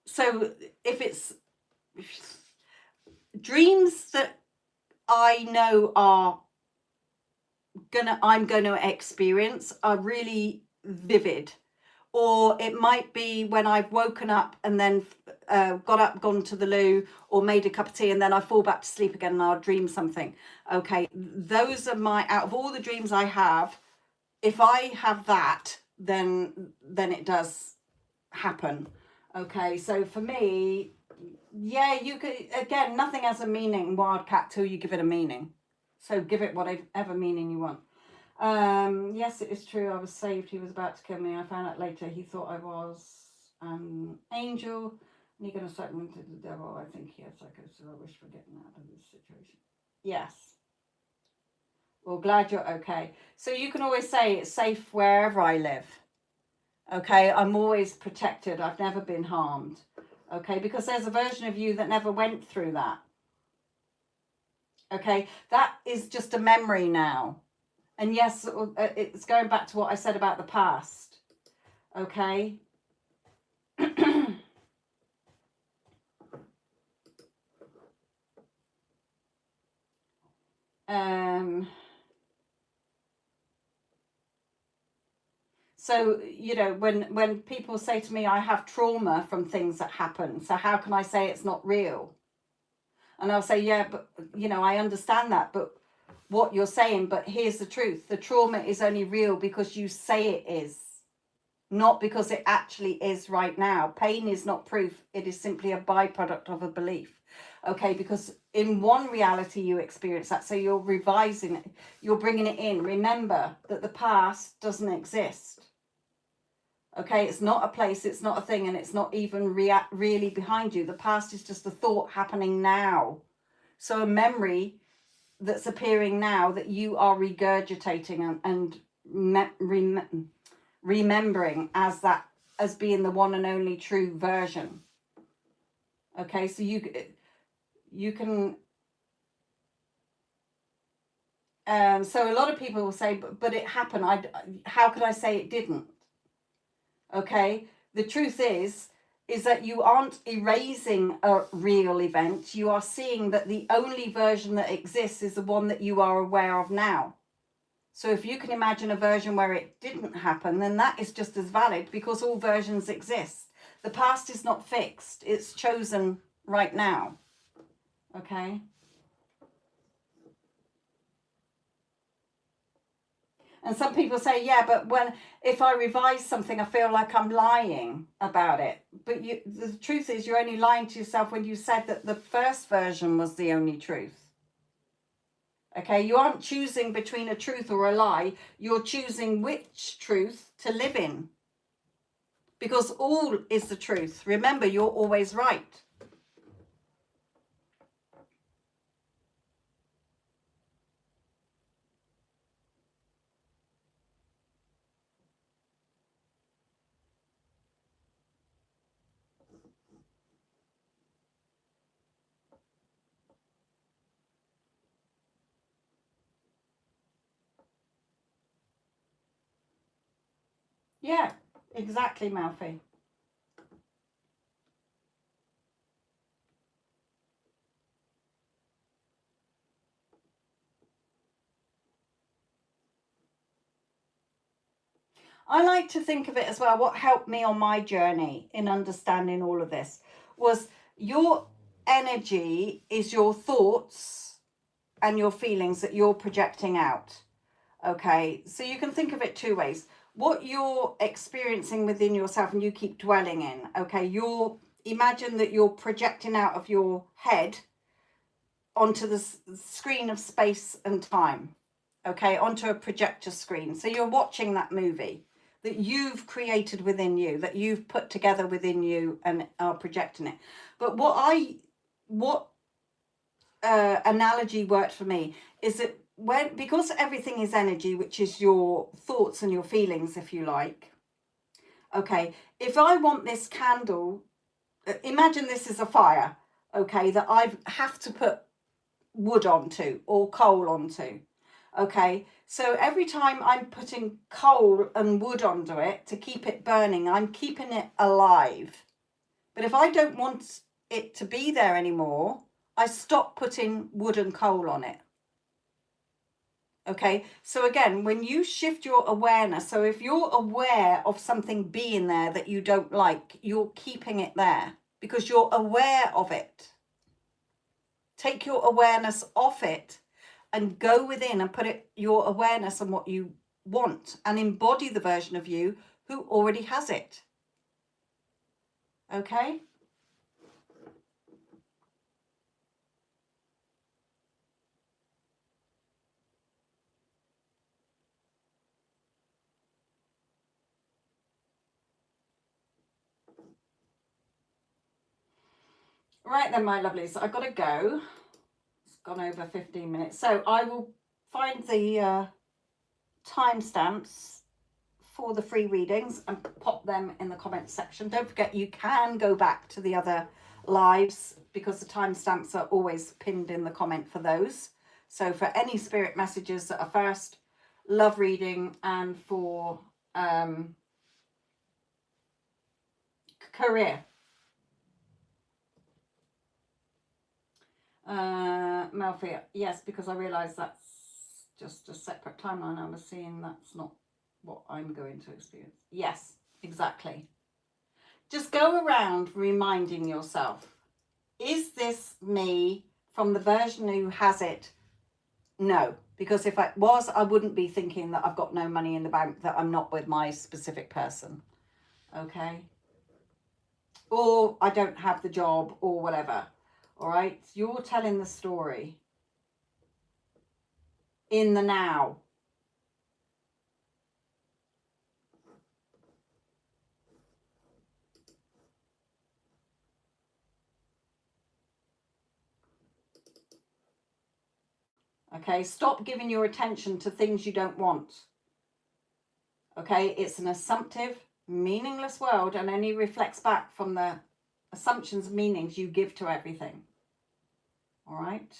[SPEAKER 1] So if it's dreams that I know I'm gonna experience are really vivid. Or it might be when I've woken up and then got up, gone to the loo, or made a cup of tea, and then I fall back to sleep again and I'll dream something. Okay, those are out of all the dreams I have, if I have that, then it does happen. Okay, so for me, yeah, you could, again, nothing has a meaning, wildcat, till you give it a meaning. So give it whatever meaning you want. Yes, it is true. I was saved. He was about to kill me. I found out later he thought I was an angel. And you're going to start me to the devil. I think he has psychosis. I wish for getting out of this situation. Yes. Well, glad you're okay. So you can always say it's safe wherever I live. Okay, I'm always protected. I've never been harmed. Okay, because there's a version of you that never went through that. Okay, that is just a memory now. And yes, it's going back to what I said about the past. Okay. So, you know, when people say to me, I have trauma from things that happen, so how can I say it's not real? And I'll say, yeah, but, you know, I understand that, but what you're saying, but here's the truth. The trauma is only real because you say it is, not because it actually is right now. Pain is not proof. It is simply a byproduct of a belief. Okay, because in one reality you experience that, so you're revising it, you're bringing it in. Remember that the past doesn't exist. Okay, it's not a place, it's not a thing, and it's not even really behind you. The past is just a thought happening now. So a memory that's appearing now that you are regurgitating and remembering as being the one and only true version. Okay, so you can so a lot of people will say, but it happened. How could I say it didn't? Okay, the truth is that you aren't erasing a real event. You are seeing that the only version that exists is the one that you are aware of now. So if you can imagine a version where it didn't happen, then that is just as valid, because all versions exist. The past is not fixed. It's chosen right now. Okay. And some people say, yeah, but if I revise something, I feel like I'm lying about it. But the truth is, you're only lying to yourself when you said that the first version was the only truth. Okay, you aren't choosing between a truth or a lie. You're choosing which truth to live in. Because all is the truth. Remember, you're always right. Yeah, exactly, Malfi. I like to think of it as well. What helped me on my journey in understanding all of this was your energy is your thoughts and your feelings that you're projecting out. Okay, so you can think of it two ways. What you're experiencing within yourself and you keep dwelling in, okay, imagine that you're projecting out of your head onto the screen of space and time, okay, onto a projector screen. So you're watching that movie that you've created within you, that you've put together within you and are projecting it. But what analogy worked for me is that because everything is energy, which is your thoughts and your feelings, if you like. Okay, if I want this candle, imagine this is a fire, okay, that I have to put wood onto or coal onto. Okay, so every time I'm putting coal and wood onto it to keep it burning, I'm keeping it alive. But if I don't want it to be there anymore, I stop putting wood and coal on it. Okay, so again, when you shift your awareness, so if you're aware of something being there that you don't like, you're keeping it there because you're aware of it. Take your awareness off it and go within and put your awareness on what you want and embody the version of you who already has it. Okay? Right then, my lovelies, I've got to go. It's gone over 15 minutes. So I will find the timestamps for the free readings and pop them in the comments section. Don't forget, you can go back to the other lives because the timestamps are always pinned in the comment for those. So for any spirit messages that are first, love reading, and for career. Malfi, yes, because I realised that's just a separate timeline. I was seeing that's not what I'm going to experience. Yes, exactly. Just go around reminding yourself, is this me from the version who has it? No. Because if I was, I wouldn't be thinking that I've got no money in the bank, that I'm not with my specific person. Okay. Or I don't have the job or whatever. All right. You're telling the story in the now. Okay. Stop giving your attention to things you don't want. Okay. It's an assumptive, meaningless world and only reflects back from the assumptions, meanings you give to everything. All right.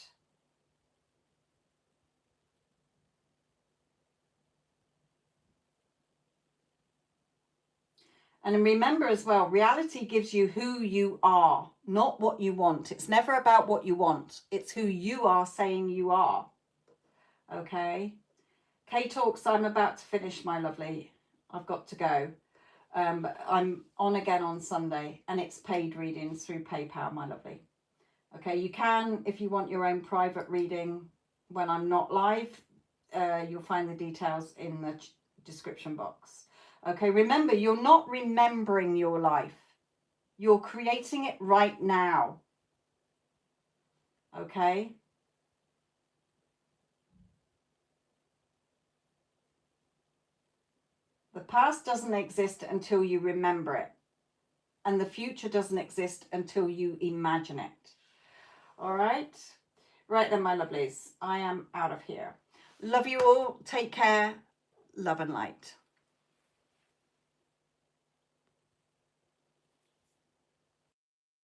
[SPEAKER 1] And remember as well, reality gives you who you are, not what you want. It's never about what you want. It's who you are saying you are. Okay. K-Talks, I'm about to finish, my lovely. I've got to go. I'm on again on Sunday, and it's paid readings through PayPal, my lovely. Okay, you can, if you want your own private reading when I'm not live, you'll find the details in the description box. Okay, remember, you're not remembering your life. You're creating it right now. Okay? The past doesn't exist until you remember it. And the future doesn't exist until you imagine it. All right? Right then, my lovelies, I am out of here. Love you all. Take care. Love and light.